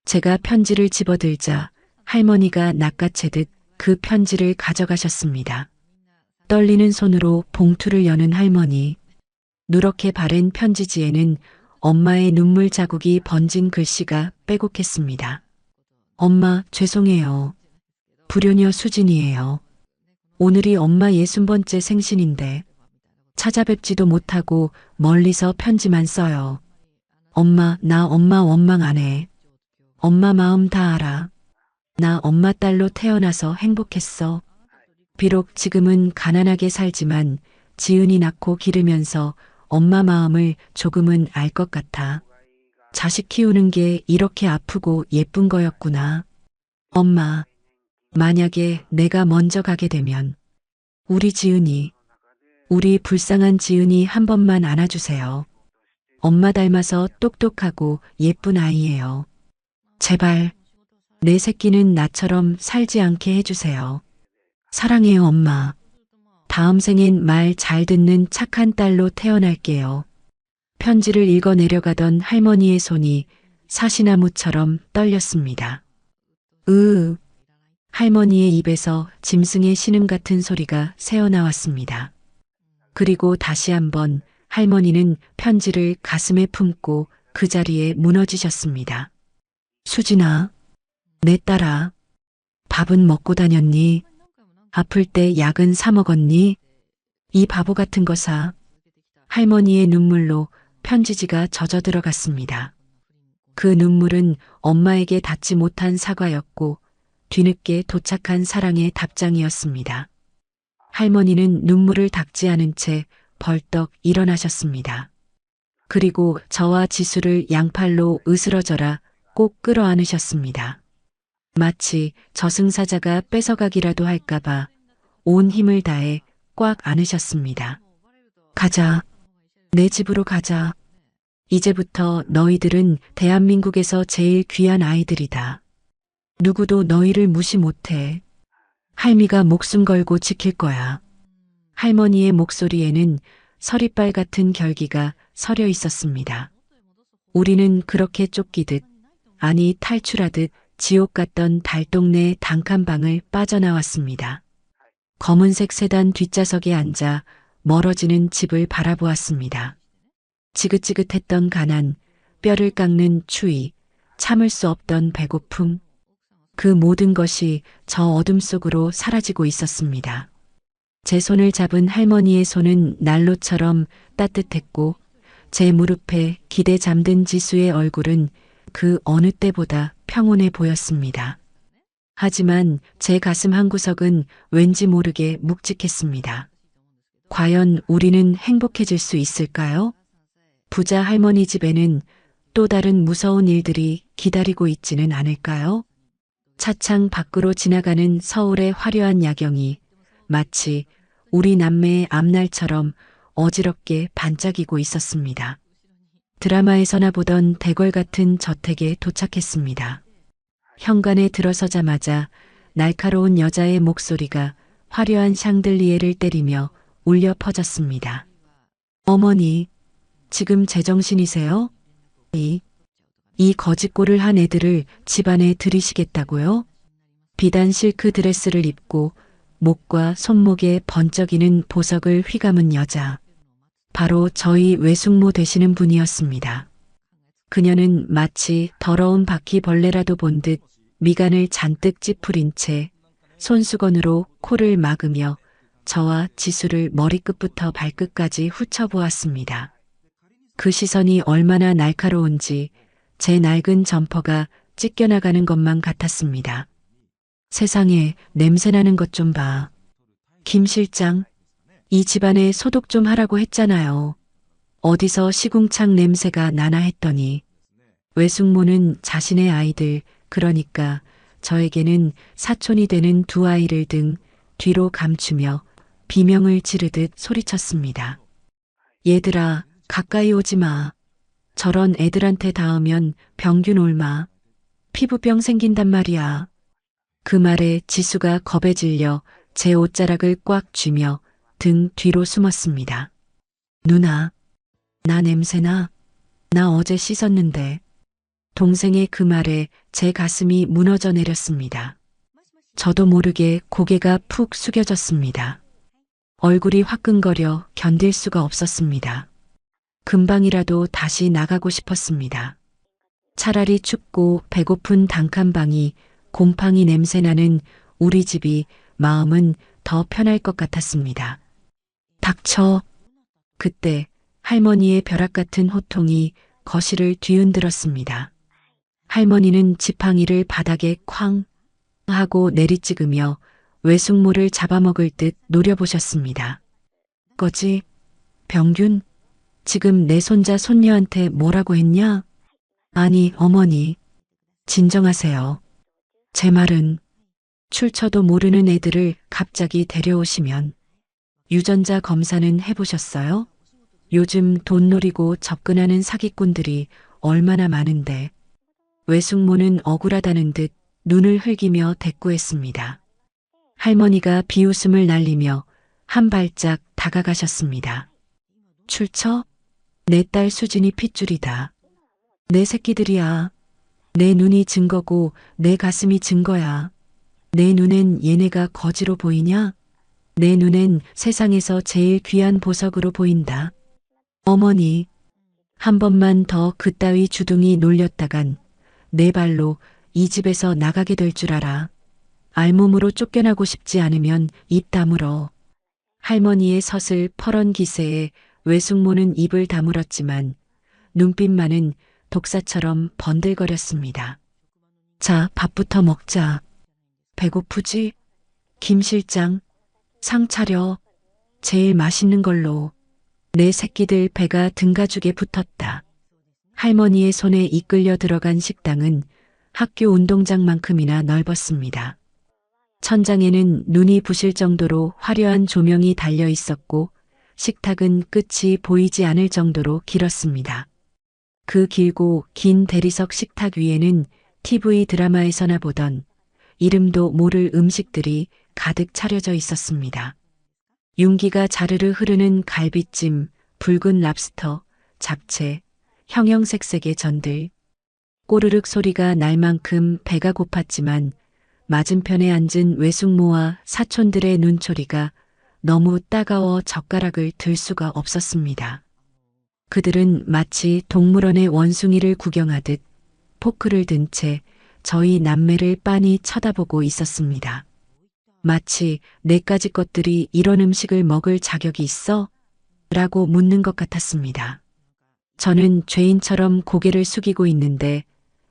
제가 편지를 집어들자 할머니가 낚아채듯 그 편지를 가져가셨습니다. 떨리는 손으로 봉투를 여는 할머니. 누렇게 바랜 편지지에는 엄마의 눈물 자국이 번진 글씨가 빼곡했습니다. 엄마, 죄송해요. 불효녀 수진이에요. 오늘이 엄마 60번째 생신인데 찾아뵙지도 못하고 멀리서 편지만 써요. 엄마, 나 엄마 원망 안 해. 엄마 마음 다 알아. 나 엄마 딸로 태어나서 행복했어. 비록 지금은 가난하게 살지만 지은이 낳고 기르면서 엄마 마음을 조금은 알 것 같아. 자식 키우는 게 이렇게 아프고 예쁜 거였구나. 엄마, 만약에 내가 먼저 가게 되면 우리 지은이, 우리 불쌍한 지은이 한 번만 안아주세요. 엄마 닮아서 똑똑하고 예쁜 아이예요. 제발 내 새끼는 나처럼 살지 않게 해주세요. 사랑해요, 엄마. 다음 생엔 말 잘 듣는 착한 딸로 태어날게요. 편지를 읽어 내려가던 할머니의 손이 사시나무처럼 떨렸습니다. 할머니의 입에서 짐승의 신음 같은 소리가 새어나왔습니다. 그리고 다시 한번 할머니는 편지를 가슴에 품고 그 자리에 무너지셨습니다. 수진아, 내 딸아, 밥은 먹고 다녔니? 아플 때 약은 사 먹었니? 이 바보 같은 거 사. 할머니의 눈물로 편지지가 젖어 들어갔습니다. 그 눈물은 엄마에게 닿지 못한 사과였고 뒤늦게 도착한 사랑의 답장이었습니다. 할머니는 눈물을 닦지 않은 채 벌떡 일어나셨습니다. 그리고 저와 지수를 양팔로 으스러져라 꼭 끌어안으셨습니다. 마치 저승사자가 뺏어가기라도 할까봐 온 힘을 다해 꽉 안으셨습니다. 가자. 내 집으로 가자. 이제부터 너희들은 대한민국에서 제일 귀한 아이들이다. 누구도 너희를 무시 못해. 할미가 목숨 걸고 지킬 거야. 할머니의 목소리에는 서리빨 같은 결기가 서려 있었습니다. 우리는 그렇게 쫓기듯, 아니 탈출하듯 지옥 같던 달동네 단칸방을 빠져나왔습니다. 검은색 세단 뒷좌석에 앉아 멀어지는 집을 바라보았습니다. 지긋지긋했던 가난, 뼈를 깎는 추위, 참을 수 없던 배고픔, 그 모든 것이 저 어둠 속으로 사라지고 있었습니다. 제 손을 잡은 할머니의 손은 난로처럼 따뜻했고 제 무릎에 기대 잠든 지수의 얼굴은 그 어느 때보다 평온해 보였습니다. 하지만 제 가슴 한구석은 왠지 모르게 묵직했습니다. 과연 우리는 행복해질 수 있을까요? 부자 할머니 집에는 또 다른 무서운 일들이 기다리고 있지는 않을까요? 차창 밖으로 지나가는 서울의 화려한 야경이 마치 우리 남매의 앞날처럼 어지럽게 반짝이고 있었습니다. 드라마에서나 보던 대궐 같은 저택에 도착했습니다. 현관에 들어서자마자 날카로운 여자의 목소리가 화려한 샹들리에를 때리며 울려 퍼졌습니다. 어머니, 지금 제정신이세요? 이 거짓골을 한 애들을 집안에 들이시겠다고요? 비단 실크 드레스를 입고 목과 손목에 번쩍이는 보석을 휘감은 여자. 바로 저희 외숙모 되시는 분이었습니다. 그녀는 마치 더러운 바퀴벌레라도 본 듯 미간을 잔뜩 찌푸린 채 손수건으로 코를 막으며 저와 지수를 머리끝부터 발끝까지 훑어보았습니다. 그 시선이 얼마나 날카로운지 제 낡은 점퍼가 찢겨나가는 것만 같았습니다. 세상에, 냄새나는 것 좀 봐. 김 실장, 이 집안에 소독 좀 하라고 했잖아요. 어디서 시궁창 냄새가 나나 했더니 외숙모는 자신의 아이들, 그러니까 저에게는 사촌이 되는 두 아이를 등 뒤로 감추며 비명을 지르듯 소리쳤습니다. 얘들아, 가까이 오지 마. 저런 애들한테 닿으면 병균 옮아. 피부병 생긴단 말이야. 그 말에 지수가 겁에 질려 제 옷자락을 꽉 쥐며 등 뒤로 숨었습니다. 누나, 나 냄새나? 나 어제 씻었는데. 동생의 그 말에 제 가슴이 무너져 내렸습니다. 저도 모르게 고개가 푹 숙여졌습니다. 얼굴이 화끈거려 견딜 수가 없었습니다. 금방이라도 다시 나가고 싶었습니다. 차라리 춥고 배고픈 단칸방이 곰팡이 냄새나는 우리 집이 마음은 더 편할 것 같았습니다. 닥쳐. 그때 할머니의 벼락 같은 호통이 거실을 뒤흔들었습니다. 할머니는 지팡이를 바닥에 쾅 하고 내리찍으며 외숙모를 잡아먹을 듯 노려보셨습니다. 거지? 병균? 지금 내 손자 손녀한테 뭐라고 했냐? 아니, 어머니. 진정하세요. 제 말은 출처도 모르는 애들을 갑자기 데려오시면 유전자 검사는 해보셨어요? 요즘 돈 노리고 접근하는 사기꾼들이 얼마나 많은데. 외숙모는 억울하다는 듯 눈을 흘기며 대꾸했습니다. 할머니가 비웃음을 날리며 한 발짝 다가가셨습니다. 출처? 내 딸 수진이 핏줄이다. 내 새끼들이야. 내 눈이 증거고 내 가슴이 증거야. 내 눈엔 얘네가 거지로 보이냐? 내 눈엔 세상에서 제일 귀한 보석으로 보인다. 어머니, 한 번만 더 그따위 주둥이 놀렸다간 내 발로 이 집에서 나가게 될 줄 알아. 알몸으로 쫓겨나고 싶지 않으면 입 다물어. 할머니의 서슬 퍼런 기세에 외숙모는 입을 다물었지만 눈빛만은 독사처럼 번들거렸습니다. 자, 밥부터 먹자. 배고프지? 김 실장, 상 차려. 제일 맛있는 걸로. 내 새끼들 배가 등가죽에 붙었다. 할머니의 손에 이끌려 들어간 식당은 학교 운동장만큼이나 넓었습니다. 천장에는 눈이 부실 정도로 화려한 조명이 달려 있었고 식탁은 끝이 보이지 않을 정도로 길었습니다. 그 길고 긴 대리석 식탁 위에는 TV 드라마에서나 보던 이름도 모를 음식들이 가득 차려져 있었습니다. 윤기가 자르르 흐르는 갈비찜, 붉은 랍스터, 잡채, 형형색색의 전들. 꼬르륵 소리가 날 만큼 배가 고팠지만 맞은편에 앉은 외숙모와 사촌들의 눈초리가 너무 따가워 젓가락을 들 수가 없었습니다. 그들은 마치 동물원의 원숭이를 구경하듯 포크를 든 채 저희 남매를 빤히 쳐다보고 있었습니다. 마치 내까지 것들이 이런 음식을 먹을 자격이 있어? 라고 묻는 것 같았습니다. 저는 죄인처럼 고개를 숙이고 있는데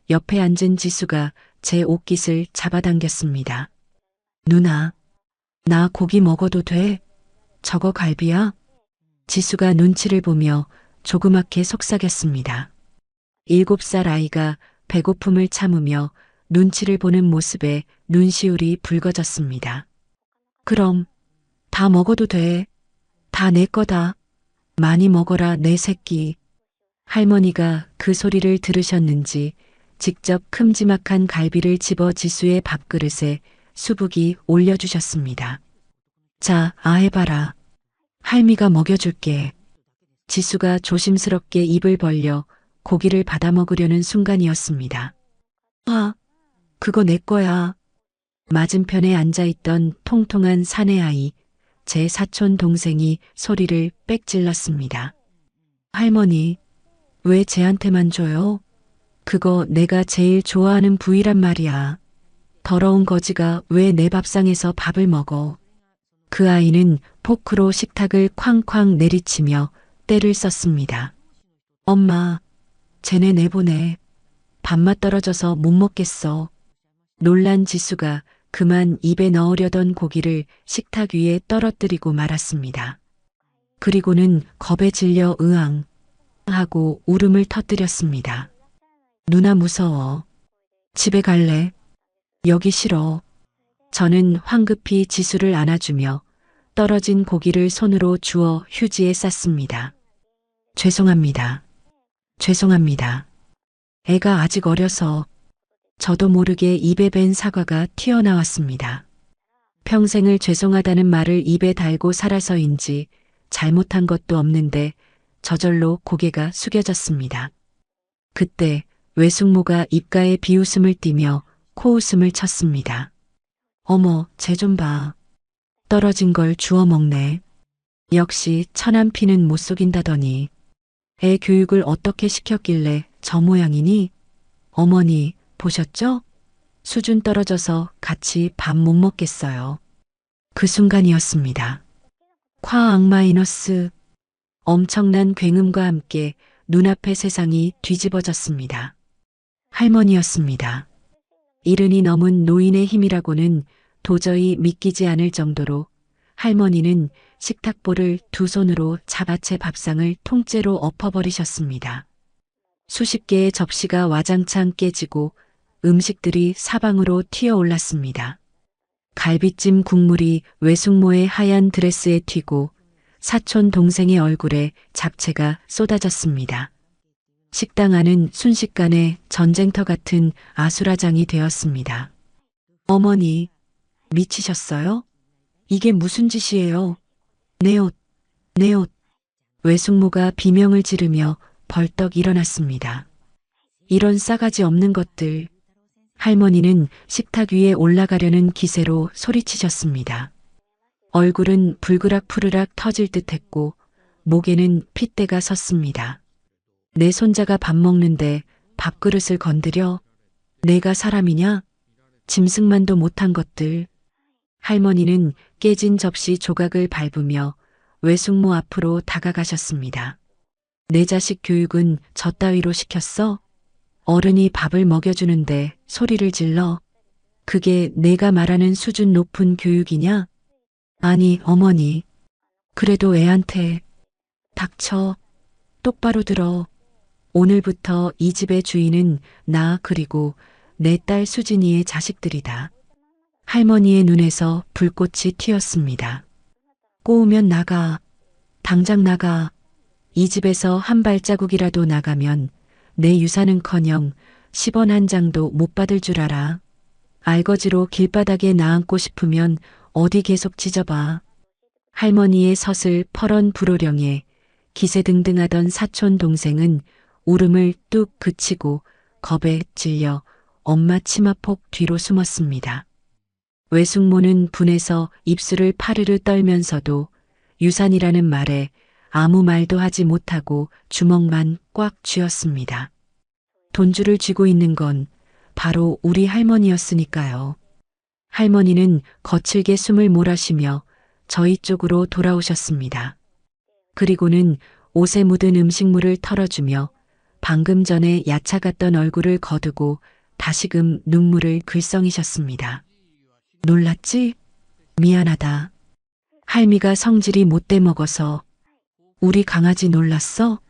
옆에 앉은 지수가 제 옷깃을 잡아당겼습니다. 누나, 나 고기 먹어도 돼? 저거 갈비야? 지수가 눈치를 보며 조그맣게 속삭였습니다. 7살 아이가 배고픔을 참으며 눈치를 보는 모습에 눈시울이 붉어졌습니다. 그럼 다 먹어도 돼. 다 내 거다. 많이 먹어라 내 새끼. 할머니가 그 소리를 들으셨는지 직접 큼지막한 갈비를 집어 지수의 밥그릇에 수북이 올려주셨습니다. 자, 해봐라. 할미가 먹여줄게. 지수가 조심스럽게 입을 벌려 고기를 받아 먹으려는 순간이었습니다. 그거 내 거야. 맞은편에 앉아있던 통통한 사내아이, 제 사촌 동생이 소리를 빽 질렀습니다. 할머니, 왜 쟤한테만 줘요? 그거 내가 제일 좋아하는 부위란 말이야. 더러운 거지가 왜 내 밥상에서 밥을 먹어. 그 아이는 포크로 식탁을 쾅쾅 내리치며 떼를 썼습니다. 엄마, 쟤네 내보내. 밥맛 떨어져서 못 먹겠어. 놀란 지수가 그만 입에 넣으려던 고기를 식탁 위에 떨어뜨리고 말았습니다. 그리고는 겁에 질려 으앙 하고 울음을 터뜨렸습니다. 누나 무서워. 집에 갈래? 여기 싫어. 저는 황급히 지수를 안아주며 떨어진 고기를 손으로 주워 휴지에 쌌습니다. 죄송합니다. 죄송합니다. 애가 아직 어려서. 저도 모르게 입에 밴 사과가 튀어나왔습니다. 평생을 죄송하다는 말을 입에 달고 살아서인지 잘못한 것도 없는데 저절로 고개가 숙여졌습니다. 그때 외숙모가 입가에 비웃음을 띠며 코웃음을 쳤습니다. 어머, 쟤 좀 봐. 떨어진 걸 주워 먹네. 역시 천안 피는 못 속인다더니. 애 교육을 어떻게 시켰길래 저 모양이니? 어머니, 보셨죠? 수준 떨어져서 같이 밥 못 먹겠어요. 그 순간이었습니다. 콰 악마이너스. 엄청난 굉음과 함께 눈앞의 세상이 뒤집어졌습니다. 할머니였습니다. 이른이 넘은 노인의 힘이라고는 도저히 믿기지 않을 정도로 할머니는 식탁볼을 두 손으로 잡아채 밥상을 통째로 엎어버리셨습니다. 수십 개의 접시가 와장창 깨지고 음식들이 사방으로 튀어올랐습니다. 갈비찜 국물이 외숙모의 하얀 드레스에 튀고 사촌 동생의 얼굴에 잡채가 쏟아졌습니다. 식당 안은 순식간에 전쟁터 같은 아수라장이 되었습니다. 어머니, 미치셨어요? 이게 무슨 짓이에요? 내 옷, 내 옷. 외숙모가 비명을 지르며 벌떡 일어났습니다. 이런 싸가지 없는 것들. 할머니는 식탁 위에 올라가려는 기세로 소리치셨습니다. 얼굴은 불그락 푸르락 터질 듯했고 목에는 핏대가 섰습니다. 내 손자가 밥 먹는데 밥그릇을 건드려? 내가 사람이냐? 짐승만도 못한 것들. 할머니는 깨진 접시 조각을 밟으며 외숙모 앞으로 다가가셨습니다. 내 자식 교육은 저 따위로 시켰어? 어른이 밥을 먹여주는데 소리를 질러? 그게 내가 말하는 수준 높은 교육이냐? 아니, 어머니. 그래도 애한테. 닥쳐. 똑바로 들어. 오늘부터 이 집의 주인은 나 그리고 내 딸 수진이의 자식들이다. 할머니의 눈에서 불꽃이 튀었습니다. 꼬우면 나가. 당장 나가. 이 집에서 한 발자국이라도 나가면 내 유산은커녕 10원 한 장도 못 받을 줄 알아. 알거지로 길바닥에 나앉고 싶으면 어디 계속 짖어봐. 할머니의 서슬 퍼런 불호령에 기세등등하던 사촌 동생은 울음을 뚝 그치고 겁에 질려 엄마 치마폭 뒤로 숨었습니다. 외숙모는 분해서 입술을 파르르 떨면서도 유산이라는 말에 아무 말도 하지 못하고 주먹만 꽉 쥐었습니다. 돈줄을 쥐고 있는 건 바로 우리 할머니였으니까요. 할머니는 거칠게 숨을 몰아쉬며 저희 쪽으로 돌아오셨습니다. 그리고는 옷에 묻은 음식물을 털어주며 방금 전에 야차 같던 얼굴을 거두고 다시금 눈물을 글썽이셨습니다. 놀랐지? 미안하다. 할미가 성질이 못돼 먹어서. 우리 강아지 놀랐어?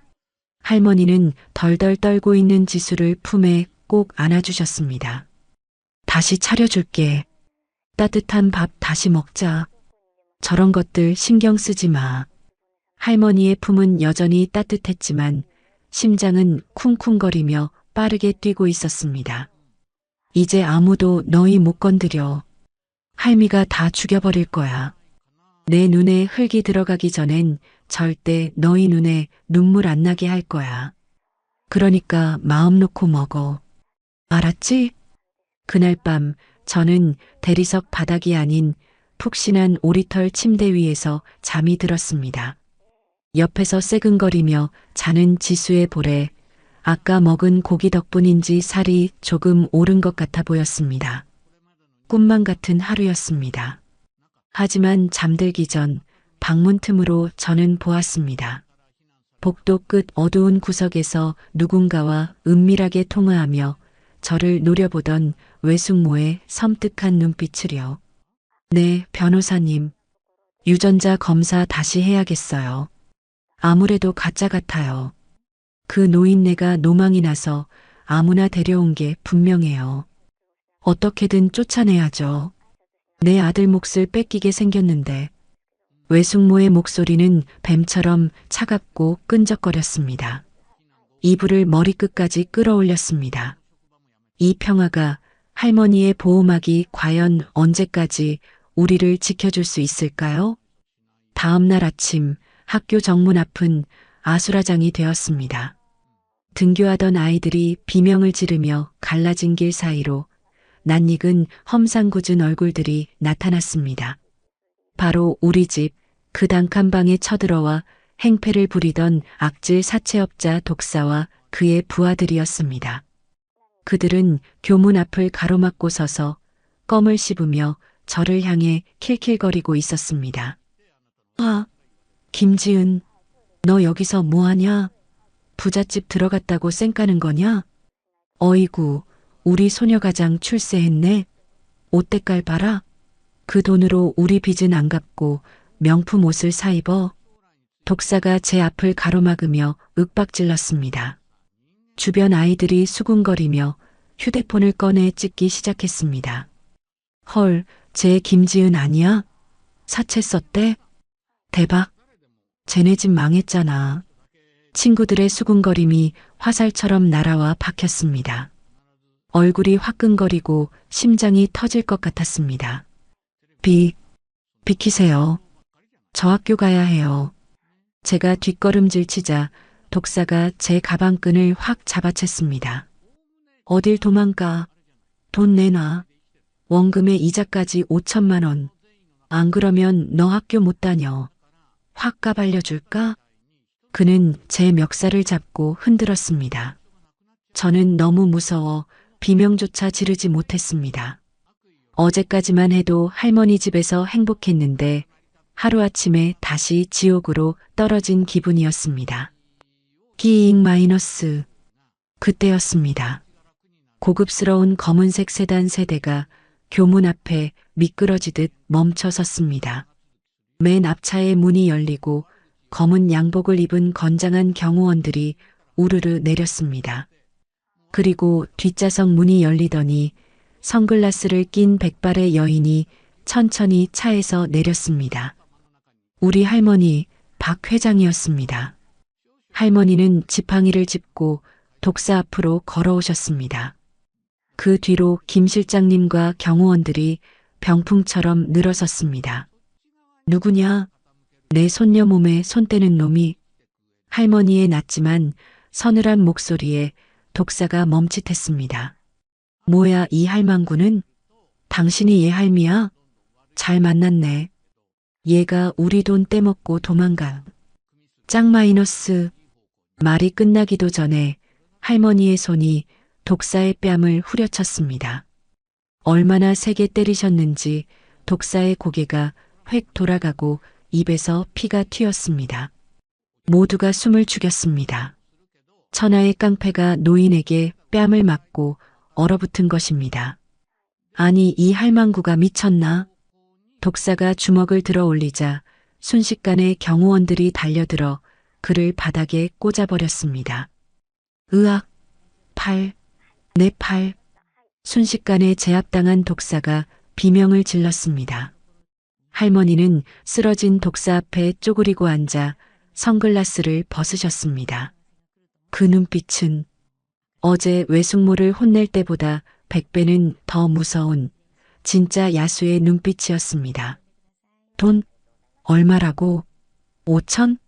할머니는 덜덜 떨고 있는 지수를 품에 꼭 안아주셨습니다. 다시 차려줄게. 따뜻한 밥 다시 먹자. 저런 것들 신경 쓰지 마. 할머니의 품은 여전히 따뜻했지만 심장은 쿵쿵거리며 빠르게 뛰고 있었습니다. 이제 아무도 너희 못 건드려. 할미가 다 죽여버릴 거야. 내 눈에 흙이 들어가기 전엔 절대 너희 눈에 눈물 안 나게 할 거야. 그러니까 마음 놓고 먹어. 알았지? 그날 밤 저는 대리석 바닥이 아닌 푹신한 오리털 침대 위에서 잠이 들었습니다. 옆에서 새근거리며 자는 지수의 볼에 아까 먹은 고기 덕분인지 살이 조금 오른 것 같아 보였습니다. 꿈만 같은 하루였습니다. 하지만 잠들기 전 방문 틈으로 저는 보았습니다. 복도 끝 어두운 구석에서 누군가와 은밀하게 통화하며 저를 노려보던 외숙모의 섬뜩한 눈빛을요. 네, 변호사님. 유전자 검사 다시 해야겠어요. 아무래도 가짜 같아요. 그 노인네가 노망이 나서 아무나 데려온 게 분명해요. 어떻게든 쫓아내야죠. 내 아들 몫을 뺏기게 생겼는데. 외숙모의 목소리는 뱀처럼 차갑고 끈적거렸습니다. 이불을 머리끝까지 끌어올렸습니다. 이 평화가, 할머니의 보호막이 과연 언제까지 우리를 지켜줄 수 있을까요? 다음 날 아침 학교 정문 앞은 아수라장이 되었습니다. 등교하던 아이들이 비명을 지르며 갈라진 길 사이로 낯익은 험상궂은 얼굴들이 나타났습니다. 바로 우리 집 그 단칸방에 쳐들어와 행패를 부리던 악질 사채업자 독사와 그의 부하들이었습니다. 그들은 교문 앞을 가로막고 서서 껌을 씹으며 저를 향해 킬킬거리고 있었습니다. 아, 김지은, 너 여기서 뭐하냐? 부잣집 들어갔다고 쌩까는 거냐? 어이구, 우리 소녀가장 출세했네. 옷대깔 봐라. 그 돈으로 우리 빚은 안 갚고 명품 옷을 사 입어. 독사가 제 앞을 가로막으며 윽박질렀습니다. 주변 아이들이 수군거리며 휴대폰을 꺼내 찍기 시작했습니다. 헐, 쟤 김지은 아니야? 사채 썼대? 대박. 쟤네 집 망했잖아. 친구들의 수군거림이 화살처럼 날아와 박혔습니다. 얼굴이 화끈거리고 심장이 터질 것 같았습니다. 비키세요. 저 학교 가야 해요. 제가 뒷걸음질 치자 독사가 제 가방끈을 확 잡아챘습니다. 어딜 도망가. 돈 내놔. 원금에 이자까지 5천만 원. 안 그러면 너 학교 못 다녀. 확 까발려줄까? 그는 제 멱살을 잡고 흔들었습니다. 저는 너무 무서워 비명조차 지르지 못했습니다. 어제까지만 해도 할머니 집에서 행복했는데 하루아침에 다시 지옥으로 떨어진 기분이었습니다. 끼잉 마이너스. 그때였습니다. 고급스러운 검은색 세단 세대가 교문 앞에 미끄러지듯 멈춰 섰습니다. 맨 앞차의 문이 열리고 검은 양복을 입은 건장한 경호원들이 우르르 내렸습니다. 그리고 뒷좌석 문이 열리더니 선글라스를 낀 백발의 여인이 천천히 차에서 내렸습니다. 우리 할머니 박 회장이었습니다. 할머니는 지팡이를 짚고 독사 앞으로 걸어오셨습니다. 그 뒤로 김 실장님과 경호원들이 병풍처럼 늘어섰습니다. 누구냐? 내 손녀 몸에 손 떼는 놈이. 할머니의 낮지만 서늘한 목소리에 독사가 멈칫했습니다. 뭐야 이 할망구는? 당신이 얘 할미야? 잘 만났네. 얘가 우리 돈 떼먹고 도망가. 짱 마이너스. 말이 끝나기도 전에 할머니의 손이 독사의 뺨을 후려쳤습니다. 얼마나 세게 때리셨는지 독사의 고개가 획 돌아가고 입에서 피가 튀었습니다. 모두가 숨을 죽였습니다. 천하의 깡패가 노인에게 뺨을 맞고 얼어붙은 것입니다. 아니 이 할망구가 미쳤나? 독사가 주먹을 들어 올리자 순식간에 경호원들이 달려들어 그를 바닥에 꽂아버렸습니다. 으악! 팔! 내 팔! 순식간에 제압당한 독사가 비명을 질렀습니다. 할머니는 쓰러진 독사 앞에 쪼그리고 앉아 선글라스를 벗으셨습니다. 그 눈빛은 어제 외숙모를 혼낼 때보다 100배는 더 무서운 진짜 야수의 눈빛이었습니다. 돈 얼마라고? 5천?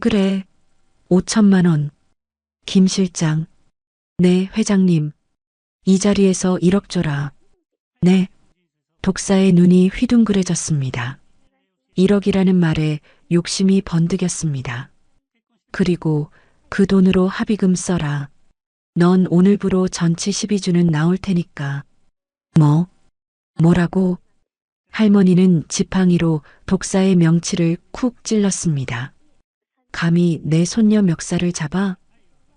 그래. 5천만 원. 김 실장. 네, 회장님. 이 자리에서 1억 줘라. 네. 독사의 눈이 휘둥그레졌습니다. 1억이라는 말에 욕심이 번득였습니다. 그리고 그 돈으로 합의금 써라. 넌 오늘부로 전치 12주는 나올 테니까. 뭐라고? 할머니는 지팡이로 독사의 명치를 쿡 찔렀습니다. 감히 내 손녀 멱살을 잡아?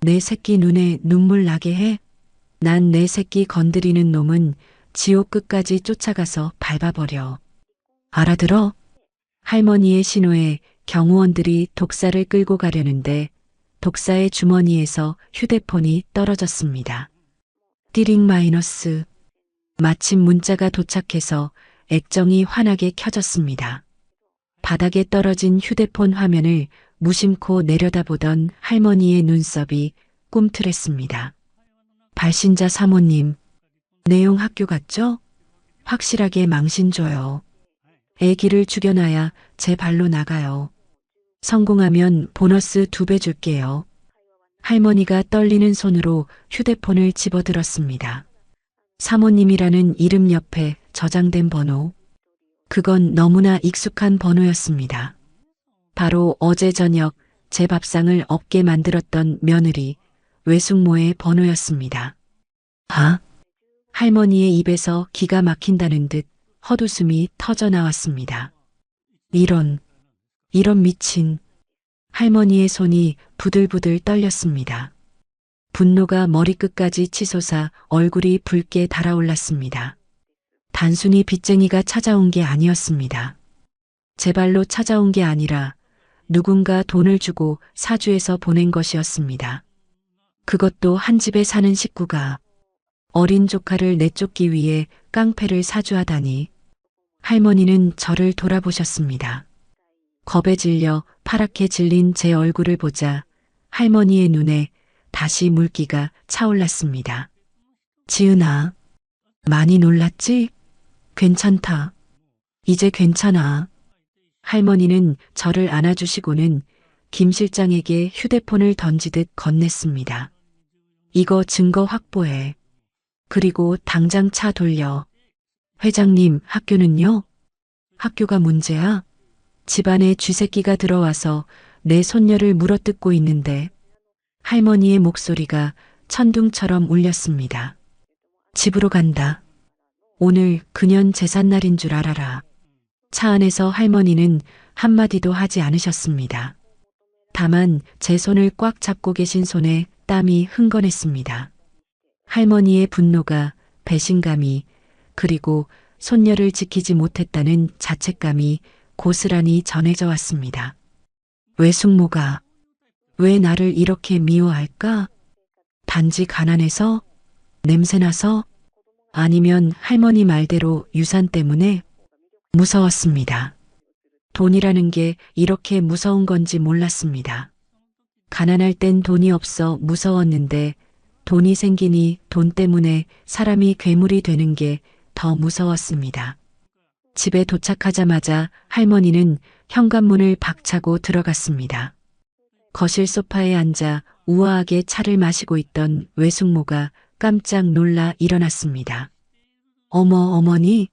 내 새끼 눈에 눈물 나게 해? 난 내 새끼 건드리는 놈은 지옥 끝까지 쫓아가서 밟아버려. 알아들어? 할머니의 신호에 경호원들이 독사를 끌고 가려는데 독사의 주머니에서 휴대폰이 떨어졌습니다. 띠링 마이너스. 마침 문자가 도착해서 액정이 환하게 켜졌습니다. 바닥에 떨어진 휴대폰 화면을 무심코 내려다보던 할머니의 눈썹이 꿈틀했습니다. 발신자 사모님, 내용 학교 같죠? 확실하게 망신 줘요. 애기를 죽여놔야 제 발로 나가요. 성공하면 보너스 2배 줄게요. 할머니가 떨리는 손으로 휴대폰을 집어들었습니다. 사모님이라는 이름 옆에 저장된 번호. 그건 너무나 익숙한 번호였습니다. 바로 어제 저녁 제 밥상을 없게 만들었던 며느리 외숙모의 번호였습니다. 아? 할머니의 입에서 기가 막힌다는 듯 헛웃음이 터져 나왔습니다. 이런 미친. 할머니의 손이 부들부들 떨렸습니다. 분노가 머리끝까지 치솟아 얼굴이 붉게 달아올랐습니다. 단순히 빚쟁이가 찾아온 게 아니었습니다. 제 발로 찾아온 게 아니라 누군가 돈을 주고 사주해서 보낸 것이었습니다. 그것도 한 집에 사는 식구가 어린 조카를 내쫓기 위해 깡패를 사주하다니. 할머니는 저를 돌아보셨습니다. 겁에 질려 파랗게 질린 제 얼굴을 보자 할머니의 눈에 다시 물기가 차올랐습니다. 지은아, 많이 놀랐지? 괜찮다. 이제 괜찮아. 할머니는 저를 안아주시고는 김 실장에게 휴대폰을 던지듯 건넸습니다. 이거 증거 확보해. 그리고 당장 차 돌려. 회장님, 학교는요? 학교가 문제야? 집안에 쥐새끼가 들어와서 내 손녀를 물어뜯고 있는데. 할머니의 목소리가 천둥처럼 울렸습니다. 집으로 간다. 오늘 그년 제삿날인 줄 알아라. 차 안에서 할머니는 한마디도 하지 않으셨습니다. 다만 제 손을 꽉 잡고 계신 손에 땀이 흥건했습니다. 할머니의 분노가, 배신감이, 그리고 손녀를 지키지 못했다는 자책감이 고스란히 전해져 왔습니다. 외숙모가 왜 나를 이렇게 미워할까? 단지 가난해서? 냄새나서? 아니면 할머니 말대로 유산 때문에? 무서웠습니다. 돈이라는 게 이렇게 무서운 건지 몰랐습니다. 가난할 땐 돈이 없어 무서웠는데 돈이 생기니 돈 때문에 사람이 괴물이 되는 게 더 무서웠습니다. 집에 도착하자마자 할머니는 현관문을 박차고 들어갔습니다. 거실 소파에 앉아 우아하게 차를 마시고 있던 외숙모가 깜짝 놀라 일어났습니다. 어머, 어머니,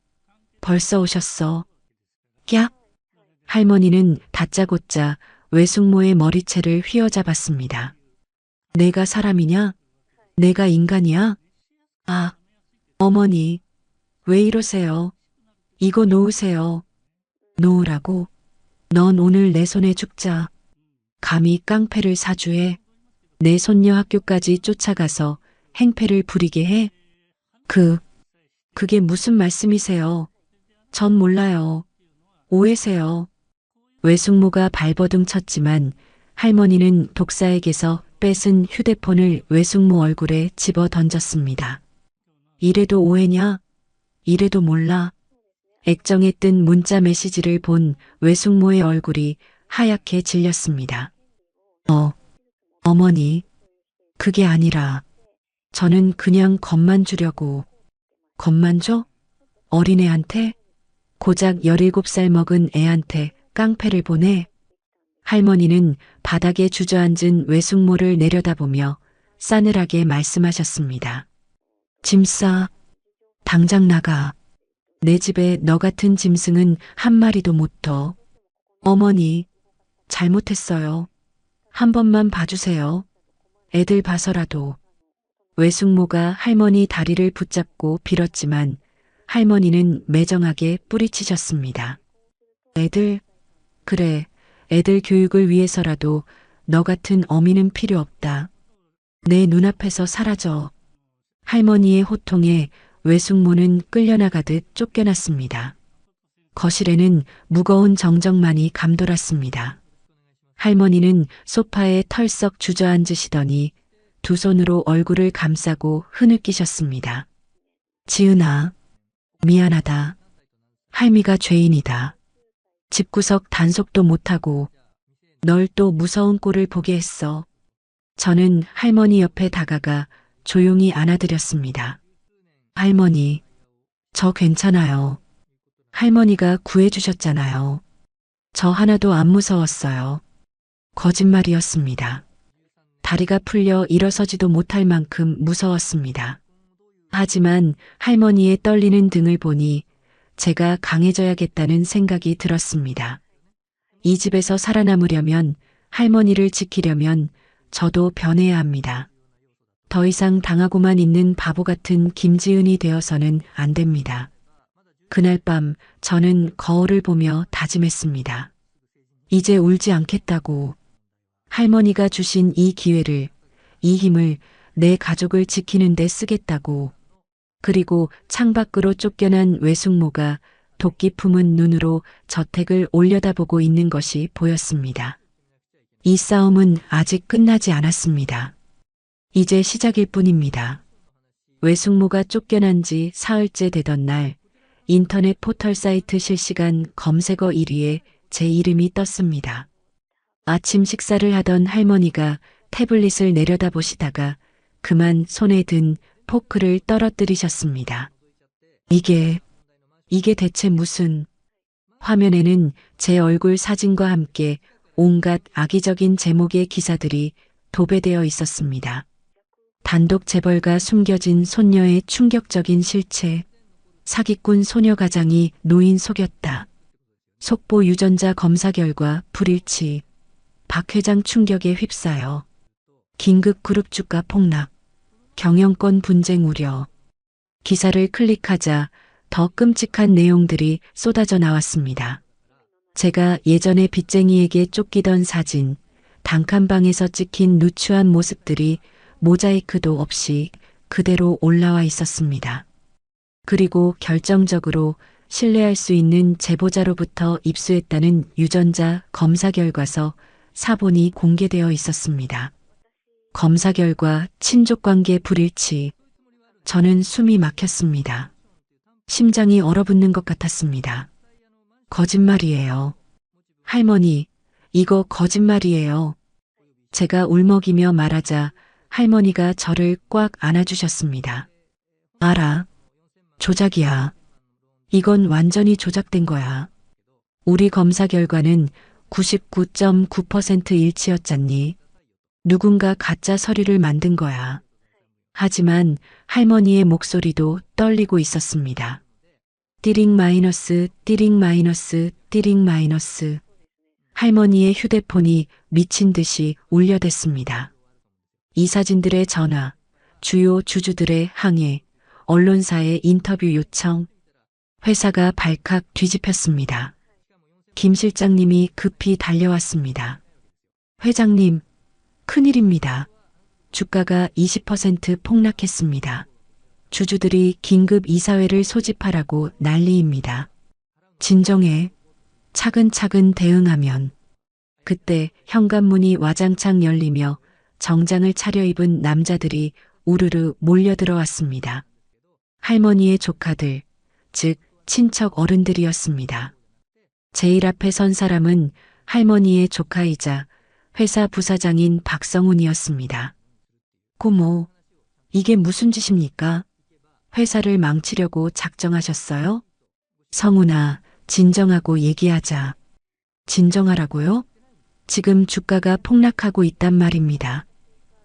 벌써 오셨어. 깍! 할머니는 다짜고짜 외숙모의 머리채를 휘어잡았습니다. 내가 사람이냐? 내가 인간이야? 아, 어머니, 왜 이러세요? 이거 놓으세요. 놓으라고? 넌 오늘 내 손에 죽자. 감히 깡패를 사주해? 내 손녀 학교까지 쫓아가서 행패를 부리게 해? 그게 무슨 말씀이세요? 전 몰라요. 오해세요. 외숙모가 발버둥 쳤지만 할머니는 독사에게서 뺏은 휴대폰을 외숙모 얼굴에 집어 던졌습니다. 이래도 오해냐? 이래도 몰라? 액정에 뜬 문자 메시지를 본 외숙모의 얼굴이 하얗게 질렸습니다. 어머니, 그게 아니라 저는 그냥 겁만 주려고. 겁만 줘? 어린애한테? 고작 17살 먹은 애한테 깡패를 보내? 할머니는 바닥에 주저앉은 외숙모를 내려다보며 싸늘하게 말씀하셨습니다. 짐 싸. 당장 나가. 내 집에 너 같은 짐승은 한 마리도 못 둬. 어머니, 잘못했어요. 한 번만 봐주세요. 애들 봐서라도. 외숙모가 할머니 다리를 붙잡고 빌었지만 할머니는 매정하게 뿌리치셨습니다. 애들, 그래, 애들 교육을 위해서라도 너 같은 어미는 필요 없다. 내 눈앞에서 사라져. 할머니의 호통에 외숙모는 끌려나가듯 쫓겨났습니다. 거실에는 무거운 정적만이 감돌았습니다. 할머니는 소파에 털썩 주저앉으시더니 두 손으로 얼굴을 감싸고 흐느끼셨습니다. 지은아, 미안하다. 할미가 죄인이다. 집구석 단속도 못하고 널 또 무서운 꼴을 보게 했어. 저는 할머니 옆에 다가가 조용히 안아드렸습니다. 할머니, 저 괜찮아요. 할머니가 구해주셨잖아요. 저 하나도 안 무서웠어요. 거짓말이었습니다. 다리가 풀려 일어서지도 못할 만큼 무서웠습니다. 하지만 할머니의 떨리는 등을 보니 제가 강해져야겠다는 생각이 들었습니다. 이 집에서 살아남으려면, 할머니를 지키려면 저도 변해야 합니다. 더 이상 당하고만 있는 바보 같은 김지은이 되어서는 안 됩니다. 그날 밤 저는 거울을 보며 다짐했습니다. 이제 울지 않겠다고. 할머니가 주신 이 기회를, 이 힘을 내 가족을 지키는 데 쓰겠다고. 그리고 창밖으로 쫓겨난 외숙모가 도끼 품은 눈으로 저택을 올려다보고 있는 것이 보였습니다. 이 싸움은 아직 끝나지 않았습니다. 이제 시작일 뿐입니다. 외숙모가 쫓겨난 지 사흘째 되던 날, 인터넷 포털 사이트 실시간 검색어 1위에 제 이름이 떴습니다. 아침 식사를 하던 할머니가 태블릿을 내려다보시다가 그만 손에 든 포크를 떨어뜨리셨습니다. 이게 대체 무슨... 화면에는 제 얼굴 사진과 함께 온갖 악의적인 제목의 기사들이 도배되어 있었습니다. 단독 재벌가 숨겨진 손녀의 충격적인 실체, 사기꾼 소녀 가장이 노인 속였다. 속보 유전자 검사 결과 불일치, 박 회장 충격에 휩싸여, 긴급 그룹 주가 폭락, 경영권 분쟁 우려. 기사를 클릭하자 더 끔찍한 내용들이 쏟아져 나왔습니다. 제가 예전에 빚쟁이에게 쫓기던 사진, 단칸방에서 찍힌 누추한 모습들이 모자이크도 없이 그대로 올라와 있었습니다. 그리고 결정적으로 신뢰할 수 있는 제보자로부터 입수했다는 유전자 검사 결과서 사본이 공개되어 있었습니다. 검사 결과 친족관계 불일치. 저는 숨이 막혔습니다. 심장이 얼어붙는 것 같았습니다. 거짓말이에요. 할머니, 이거 거짓말이에요. 제가 울먹이며 말하자 할머니가 저를 꽉 안아주셨습니다. 알아. 조작이야. 이건 완전히 조작된 거야. 우리 검사 결과는 99.9% 일치였잖니. 누군가 가짜 서류를 만든 거야. 하지만 할머니의 목소리도 떨리고 있었습니다. 띠링 마이너스, 띠링 마이너스, 띠링 마이너스. 할머니의 휴대폰이 미친 듯이 울려댔습니다. 이 사진들의 전화, 주요 주주들의 항해, 언론사의 인터뷰 요청. 회사가 발칵 뒤집혔습니다. 김 실장님이 급히 달려왔습니다. 회장님, 큰일입니다. 주가가 20% 폭락했습니다. 주주들이 긴급 이사회를 소집하라고 난리입니다. 진정해. 차근차근 대응하면. 그때 현관문이 와장창 열리며 정장을 차려입은 남자들이 우르르 몰려들어왔습니다. 할머니의 조카들, 즉 친척 어른들이었습니다. 제일 앞에 선 사람은 할머니의 조카이자 회사 부사장인 박성훈이었습니다. 고모, 이게 무슨 짓입니까? 회사를 망치려고 작정하셨어요? 성훈아, 진정하고 얘기하자. 진정하라고요? 지금 주가가 폭락하고 있단 말입니다.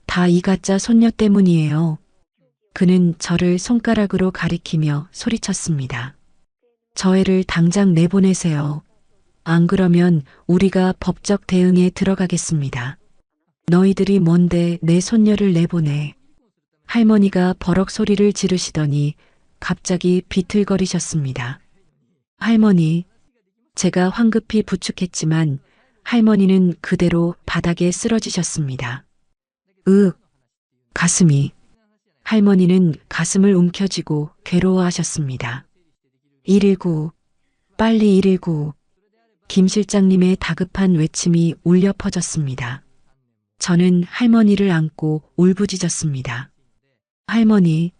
다 이 가짜 손녀 때문이에요. 그는 저를 손가락으로 가리키며 소리쳤습니다. 저 애를 당장 내보내세요. 안 그러면 우리가 법적 대응에 들어가겠습니다. 너희들이 뭔데 내 손녀를 내보내. 할머니가 버럭 소리를 지르시더니 갑자기 비틀거리셨습니다. 할머니, 제가 황급히 부축했지만 할머니는 그대로 바닥에 쓰러지셨습니다. 가슴이. 할머니는 가슴을 움켜쥐고 괴로워하셨습니다. 119, 빨리 119. 김 실장님의 다급한 외침이 울려 퍼졌습니다. 저는 할머니를 안고 울부짖었습니다. 할머니,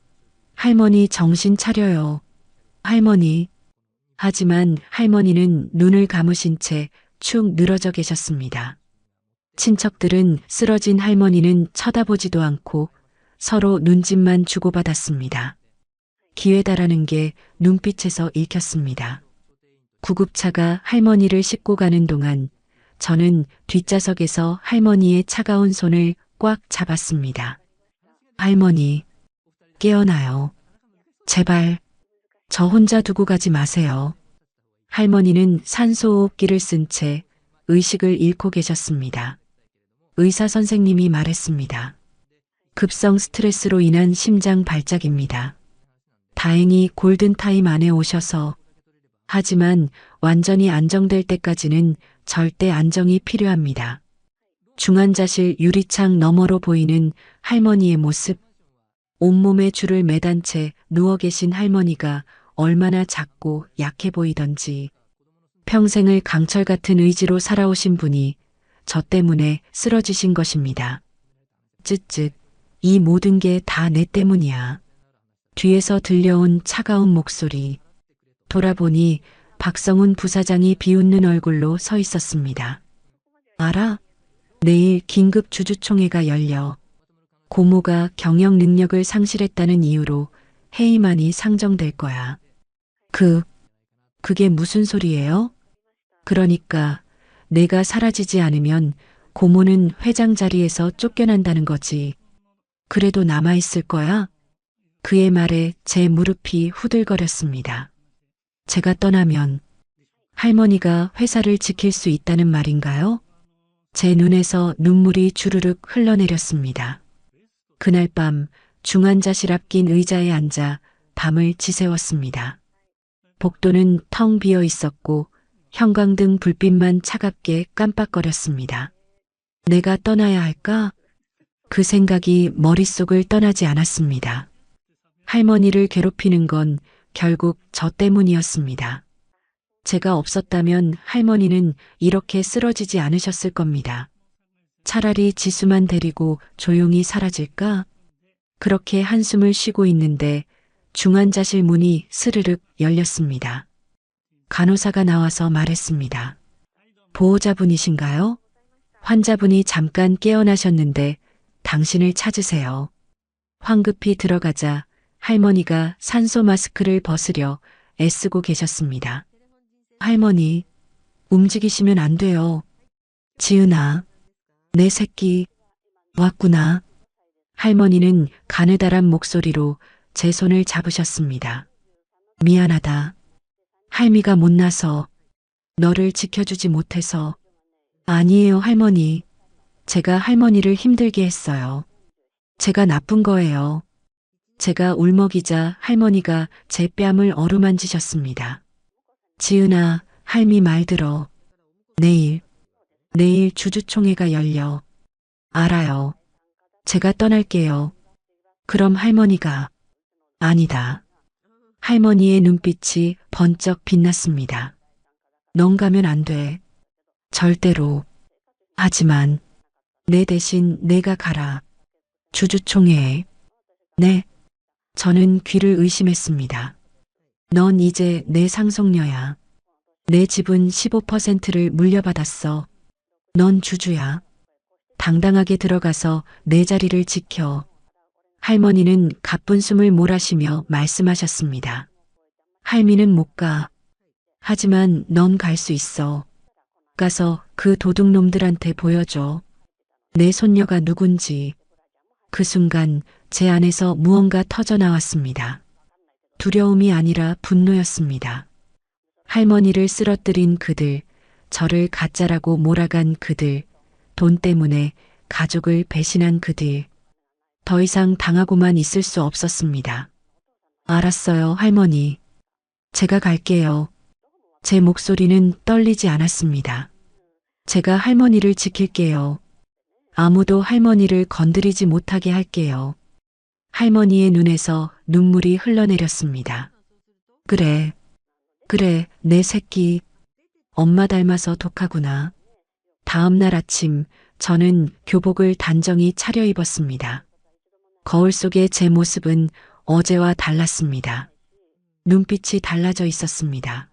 할머니 정신 차려요. 할머니. 하지만 할머니는 눈을 감으신 채 축 늘어져 계셨습니다. 친척들은 쓰러진 할머니는 쳐다보지도 않고 서로 눈짓만 주고받았습니다. 기회다라는 게 눈빛에서 읽혔습니다. 구급차가 할머니를 싣고 가는 동안 저는 뒷좌석에서 할머니의 차가운 손을 꽉 잡았습니다. 할머니, 깨어나요. 제발, 저 혼자 두고 가지 마세요. 할머니는 산소호흡기를 쓴 채 의식을 잃고 계셨습니다. 의사 선생님이 말했습니다. 급성 스트레스로 인한 심장 발작입니다. 다행히 골든타임 안에 오셔서 하지만 완전히 안정될 때까지는 절대 안정이 필요합니다. 중환자실 유리창 너머로 보이는 할머니의 모습, 온몸에 줄을 매단 채 누워 계신 할머니가 얼마나 작고 약해 보이던지 평생을 강철 같은 의지로 살아오신 분이 저 때문에 쓰러지신 것입니다. 쯧쯧, 이 모든 게 다 내 때문이야. 뒤에서 들려온 차가운 목소리. 돌아보니 박성훈 부사장이 비웃는 얼굴로 서 있었습니다. 알아? 내일 긴급 주주총회가 열려. 고모가 경영 능력을 상실했다는 이유로 해임안이 상정될 거야. 그게 무슨 소리예요? 그러니까 내가 사라지지 않으면 고모는 회장 자리에서 쫓겨난다는 거지. 그래도 남아있을 거야? 그의 말에 제 무릎이 후들거렸습니다. 제가 떠나면 할머니가 회사를 지킬 수 있다는 말인가요? 제 눈에서 눈물이 주르륵 흘러내렸습니다. 그날 밤 중환자실 앞 긴 의자에 앉아 밤을 지새웠습니다. 복도는 텅 비어 있었고 형광등 불빛만 차갑게 깜빡거렸습니다. 내가 떠나야 할까? 그 생각이 머릿속을 떠나지 않았습니다. 할머니를 괴롭히는 건 결국 저 때문이었습니다. 제가 없었다면 할머니는 이렇게 쓰러지지 않으셨을 겁니다. 차라리 지수만 데리고 조용히 사라질까? 그렇게 한숨을 쉬고 있는데 중환자실 문이 스르륵 열렸습니다. 간호사가 나와서 말했습니다. 보호자분이신가요? 환자분이 잠깐 깨어나셨는데 당신을 찾으세요. 황급히 들어가자 할머니가 산소 마스크를 벗으려 애쓰고 계셨습니다. 할머니, 움직이시면 안 돼요. 지은아, 내 새끼, 왔구나. 할머니는 가느다란 목소리로 제 손을 잡으셨습니다. 미안하다. 할미가 못나서 너를 지켜주지 못해서. 아니에요, 할머니. 제가 할머니를 힘들게 했어요. 제가 나쁜 거예요. 제가 울먹이자 할머니가 제 뺨을 어루만지셨습니다. 지은아, 할미 말 들어. 내일 주주총회가 열려. 알아요. 제가 떠날게요. 그럼 할머니가. 아니다. 할머니의 눈빛이 번쩍 빛났습니다. 넌 가면 안 돼. 절대로. 하지만 내 대신 내가 가라. 주주총회에. 네. 저는 귀를 의심했습니다. 넌 이제 내 상속녀야. 내 집은 15%를 물려받았어. 넌 주주야. 당당하게 들어가서 내 자리를 지켜. 할머니는 가쁜 숨을 몰아쉬며 말씀하셨습니다. 할미는 못 가. 하지만 넌 갈 수 있어. 가서 그 도둑놈들한테 보여줘. 내 손녀가 누군지. 그 순간 제 안에서 무언가 터져 나왔습니다. 두려움이 아니라 분노였습니다. 할머니를 쓰러뜨린 그들, 저를 가짜라고 몰아간 그들, 돈 때문에 가족을 배신한 그들. 더 이상 당하고만 있을 수 없었습니다. 알았어요, 할머니. 제가 갈게요. 제 목소리는 떨리지 않았습니다. 제가 할머니를 지킬게요. 아무도 할머니를 건드리지 못하게 할게요. 할머니의 눈에서 눈물이 흘러내렸습니다. 그래, 내 새끼. 엄마 닮아서 독하구나. 다음 날 아침, 저는 교복을 단정히 차려입었습니다. 거울 속의 제 모습은 어제와 달랐습니다. 눈빛이 달라져 있었습니다.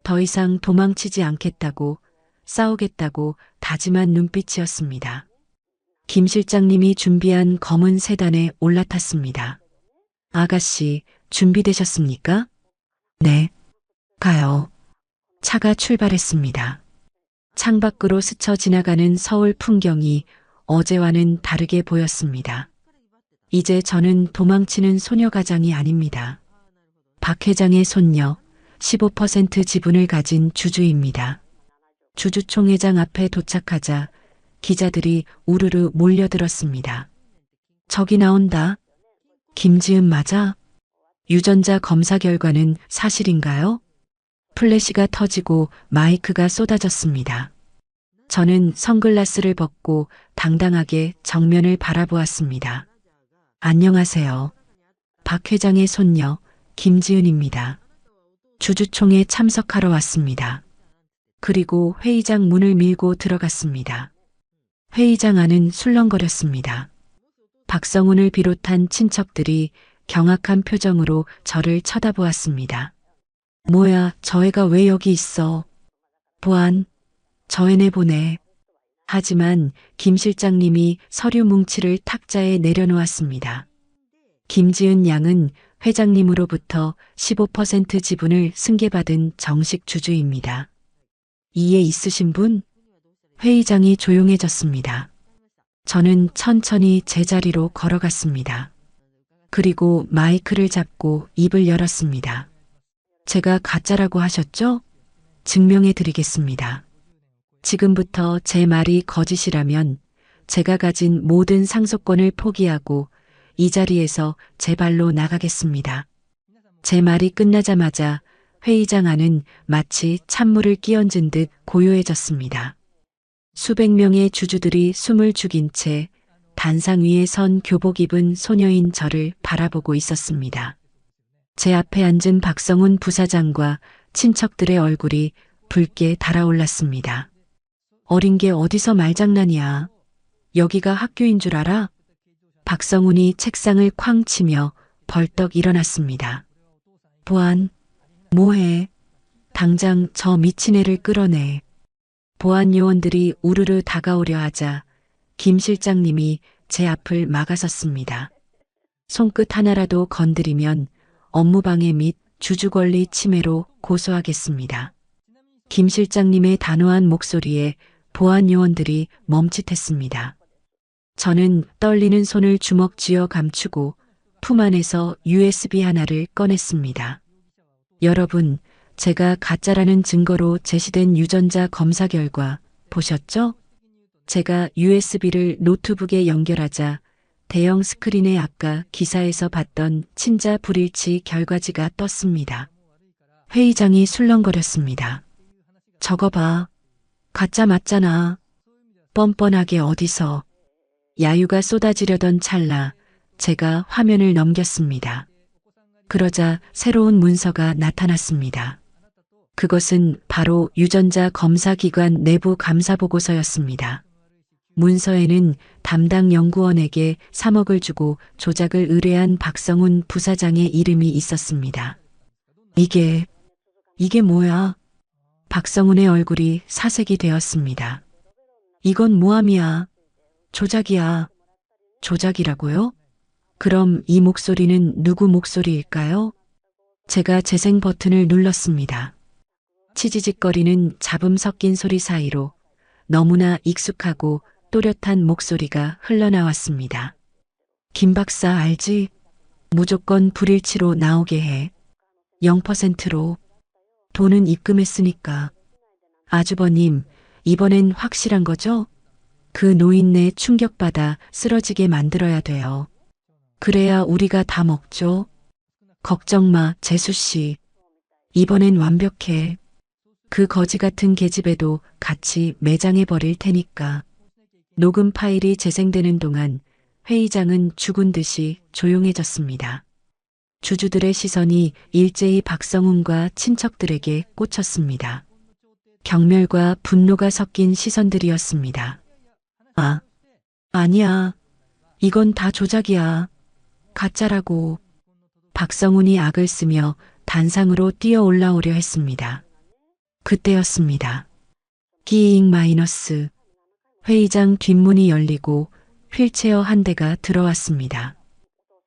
더 이상 도망치지 않겠다고, 싸우겠다고 다짐한 눈빛이었습니다. 김 실장님이 준비한 검은 세단에 올라탔습니다. 아가씨, 준비되셨습니까? 네. 가요. 차가 출발했습니다. 창밖으로 스쳐 지나가는 서울 풍경이 어제와는 다르게 보였습니다. 이제 저는 도망치는 소녀가장이 아닙니다. 박 회장의 손녀, 15% 지분을 가진 주주입니다. 주주총회장 앞에 도착하자 기자들이 우르르 몰려들었습니다. 저기 나온다. 김지은 맞아? 유전자 검사 결과는 사실인가요? 플래시가 터지고 마이크가 쏟아졌습니다. 저는 선글라스를 벗고 당당하게 정면을 바라보았습니다. 안녕하세요. 박 회장의 손녀 김지은입니다. 주주총회 참석하러 왔습니다. 그리고 회의장 문을 밀고 들어갔습니다. 회의장 안은 술렁거렸습니다. 박성훈을 비롯한 친척들이 경악한 표정으로 저를 쳐다보았습니다. 뭐야, 저 애가 왜 여기 있어? 보안, 저 애네 보내. 하지만 김 실장님이 서류 뭉치를 탁자에 내려놓았습니다. 김지은 양은 회장님으로부터 15% 지분을 승계받은 정식 주주입니다. 이해 있으신 분? 회의장이 조용해졌습니다. 저는 천천히 제자리로 걸어갔습니다. 그리고 마이크를 잡고 입을 열었습니다. 제가 가짜라고 하셨죠? 증명해 드리겠습니다. 지금부터 제 말이 거짓이라면 제가 가진 모든 상속권을 포기하고 이 자리에서 제 발로 나가겠습니다. 제 말이 끝나자마자 회의장 안은 마치 찬물을 끼얹은 듯 고요해졌습니다. 수백 명의 주주들이 숨을 죽인 채 단상 위에 선 교복 입은 소녀인 저를 바라보고 있었습니다. 제 앞에 앉은 박성훈 부사장과 친척들의 얼굴이 붉게 달아올랐습니다. 어린 게 어디서 말장난이야. 여기가 학교인 줄 알아? 박성훈이 책상을 쾅 치며 벌떡 일어났습니다. 보안, 뭐해? 당장 저 미친 애를 끌어내. 보안 요원들이 우르르 다가오려 하자 김 실장님이 제 앞을 막아섰습니다. 손끝 하나라도 건드리면 업무방해 및 주주권리 침해로 고소하겠습니다. 김 실장님의 단호한 목소리에 보안 요원들이 멈칫했습니다. 저는 떨리는 손을 주먹 쥐어 감추고 품 안에서 USB 하나를 꺼냈습니다. 여러분, 제가 가짜라는 증거로 제시된 유전자 검사 결과 보셨죠? 제가 USB를 노트북에 연결하자 대형 스크린에 아까 기사에서 봤던 친자 불일치 결과지가 떴습니다. 회의장이 술렁거렸습니다. 저거 봐. 가짜 맞잖아. 뻔뻔하게 어디서. 야유가 쏟아지려던 찰나 제가 화면을 넘겼습니다. 그러자 새로운 문서가 나타났습니다. 그것은 바로 유전자 검사기관 내부 감사 보고서였습니다. 문서에는 담당 연구원에게 3억을 주고 조작을 의뢰한 박성훈 부사장의 이름이 있었습니다. 이게 뭐야? 박성훈의 얼굴이 사색이 되었습니다. 이건 모함이야. 조작이야. 조작이라고요? 그럼 이 목소리는 누구 목소리일까요? 제가 재생 버튼을 눌렀습니다. 치지직거리는 잡음 섞인 소리 사이로 너무나 익숙하고 또렷한 목소리가 흘러나왔습니다. 김 박사 알지? 무조건 불일치로 나오게 해. 0%로. 돈은 입금했으니까. 아주버님, 이번엔 확실한 거죠? 그 노인네 충격받아 쓰러지게 만들어야 돼요. 그래야 우리가 다 먹죠. 걱정 마, 재수씨. 이번엔 완벽해. 그 거지 같은 계집애도 같이 매장해 버릴 테니까. 녹음 파일이 재생되는 동안 회의장은 죽은 듯이 조용해졌습니다. 주주들의 시선이 일제히 박성훈과 친척들에게 꽂혔습니다. 경멸과 분노가 섞인 시선들이었습니다. 아니야. 이건 다 조작이야. 가짜라고. 박성훈이 악을 쓰며 단상으로 뛰어 올라오려 했습니다. 그때였습니다. 끼잉 마이너스. 회의장 뒷문이 열리고 휠체어 한 대가 들어왔습니다.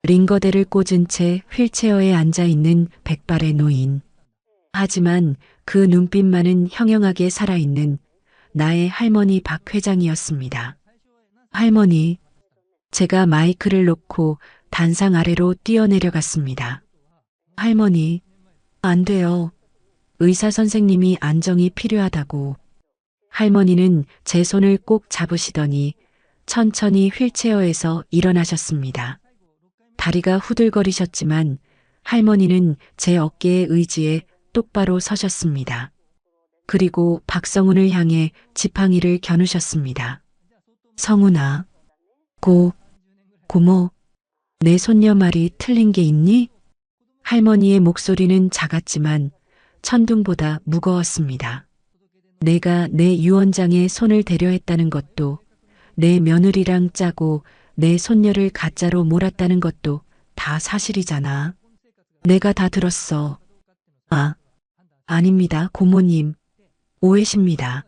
링거대를 꽂은 채 휠체어에 앉아 있는 백발의 노인. 하지만 그 눈빛만은 형형하게 살아있는 나의 할머니 박 회장이었습니다. 할머니, 제가 마이크를 놓고 단상 아래로 뛰어내려갔습니다. 할머니, 안 돼요. 의사 선생님이 안정이 필요하다고. 할머니는 제 손을 꼭 잡으시더니 천천히 휠체어에서 일어나셨습니다. 다리가 후들거리셨지만 할머니는 제 어깨에 의지해 똑바로 서셨습니다. 그리고 박성훈을 향해 지팡이를 겨누셨습니다. 성훈아, 고모, 내 손녀 말이 틀린 게 있니? 할머니의 목소리는 작았지만 천둥보다 무거웠습니다. 내가 내 유언장에 손을 대려 했다는 것도, 내 며느리랑 짜고 내 손녀를 가짜로 몰았다는 것도 다 사실이잖아. 내가 다 들었어. 아닙니다, 고모님. 오해십니다.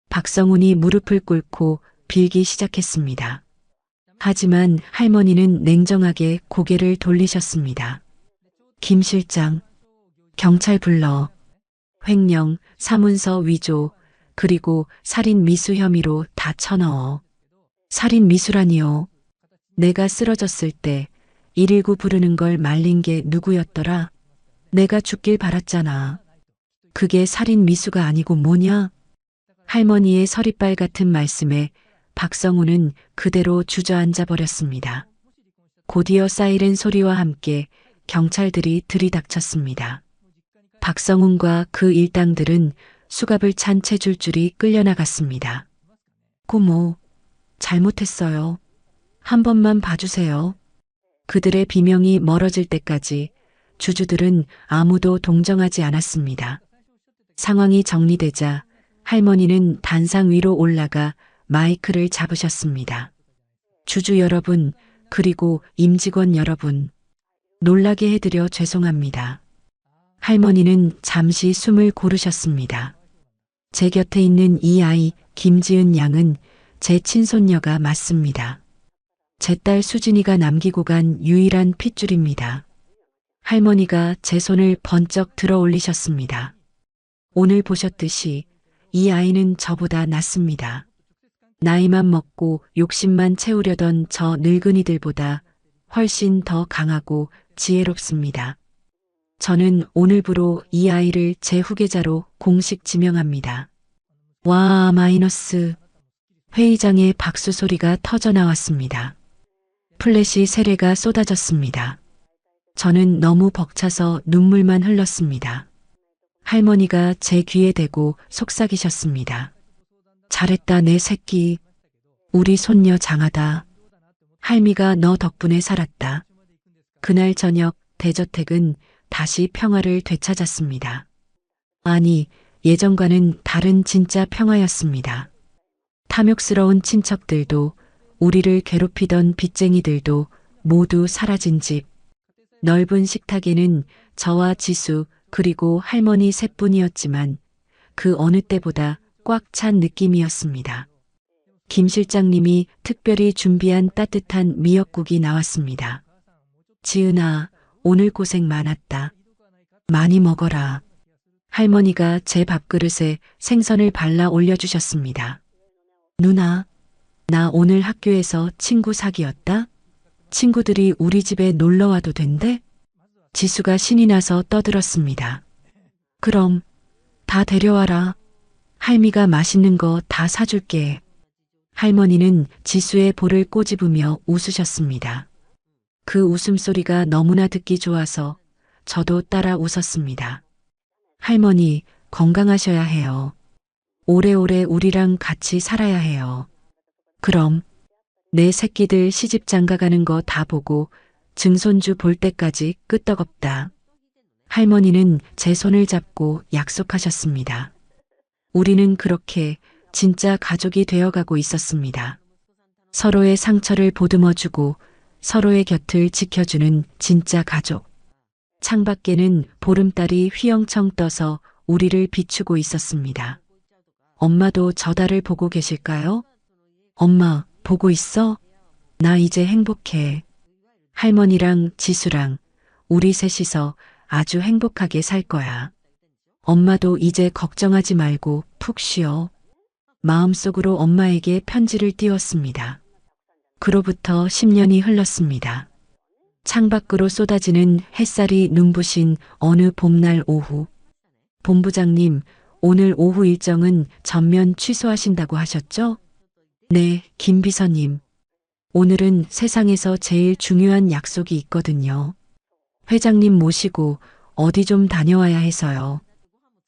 박성훈이 무릎을 꿇고 빌기 시작했습니다. 하지만 할머니는 냉정하게 고개를 돌리셨습니다. 김 실장, 경찰 불러. 횡령, 사문서 위조, 그리고 살인 미수 혐의로 다 쳐넣어. 살인 미수라니요. 내가 쓰러졌을 때 119 부르는 걸 말린 게 누구였더라? 내가 죽길 바랐잖아. 그게 살인 미수가 아니고 뭐냐? 할머니의 서리빨 같은 말씀에 박성훈은 그대로 주저앉아 버렸습니다. 곧이어 사이렌 소리와 함께 경찰들이 들이닥쳤습니다. 박성훈과 그 일당들은 수갑을 찬 채 줄줄이 끌려나갔습니다. 고모, 잘못했어요. 한 번만 봐주세요. 그들의 비명이 멀어질 때까지 주주들은 아무도 동정하지 않았습니다. 상황이 정리되자 할머니는 단상 위로 올라가 마이크를 잡으셨습니다. 주주 여러분, 그리고 임직원 여러분, 놀라게 해드려 죄송합니다. 할머니는 잠시 숨을 고르셨습니다. 제 곁에 있는 이 아이 김지은 양은 제 친손녀가 맞습니다. 제 딸 수진이가 남기고 간 유일한 핏줄입니다. 할머니가 제 손을 번쩍 들어 올리셨습니다. 오늘 보셨듯이 이 아이는 저보다 낫습니다. 나이만 먹고 욕심만 채우려던 저 늙은이들보다 훨씬 더 강하고 지혜롭습니다. 저는 오늘부로 이 아이를 제 후계자로 공식 지명합니다. 와 마이너스. 회의장에 박수 소리가 터져 나왔습니다. 플래시 세례가 쏟아졌습니다. 저는 너무 벅차서 눈물만 흘렀습니다. 할머니가 제 귀에 대고 속삭이셨습니다. 잘했다 내 새끼. 우리 손녀 장하다. 할미가 너 덕분에 살았다. 그날 저녁 대저택은 다시 평화를 되찾았습니다. 아니, 예전과는 다른 진짜 평화였습니다. 탐욕스러운 친척들도 우리를 괴롭히던 빚쟁이들도 모두 사라진 집. 넓은 식탁에는 저와 지수 그리고 할머니 셋뿐이었지만 그 어느 때보다 꽉 찬 느낌이었습니다. 김 실장님이 특별히 준비한 따뜻한 미역국이 나왔습니다. 지은아, 오늘 고생 많았다. 많이 먹어라. 할머니가 제 밥그릇에 생선을 발라 올려주셨습니다. 누나, 나 오늘 학교에서 친구 사귀었다? 친구들이 우리 집에 놀러 와도 된대? 지수가 신이 나서 떠들었습니다. 그럼 다 데려와라. 할미가 맛있는 거 다 사줄게. 할머니는 지수의 볼을 꼬집으며 웃으셨습니다. 그 웃음소리가 너무나 듣기 좋아서 저도 따라 웃었습니다. 할머니, 건강하셔야 해요. 오래오래 우리랑 같이 살아야 해요. 그럼 내 새끼들 시집 장가가는 거 다 보고 증손주 볼 때까지 끄떡없다. 할머니는 제 손을 잡고 약속하셨습니다. 우리는 그렇게 진짜 가족이 되어가고 있었습니다. 서로의 상처를 보듬어주고 서로의 곁을 지켜주는 진짜 가족. 창밖에는 보름달이 휘영청 떠서 우리를 비추고 있었습니다. 엄마도 저 달을 보고 계실까요? 엄마, 보고 있어? 나 이제 행복해. 할머니랑 지수랑 우리 셋이서 아주 행복하게 살 거야. 엄마도 이제 걱정하지 말고 푹 쉬어. 마음속으로 엄마에게 편지를 띄웠습니다. 그로부터 10년이 흘렀습니다. 창밖으로 쏟아지는 햇살이 눈부신 어느 봄날 오후. 본부장님, 오늘 오후 일정은 전면 취소하신다고 하셨죠? 네, 김 비서님. 오늘은 세상에서 제일 중요한 약속이 있거든요. 회장님 모시고 어디 좀 다녀와야 해서요.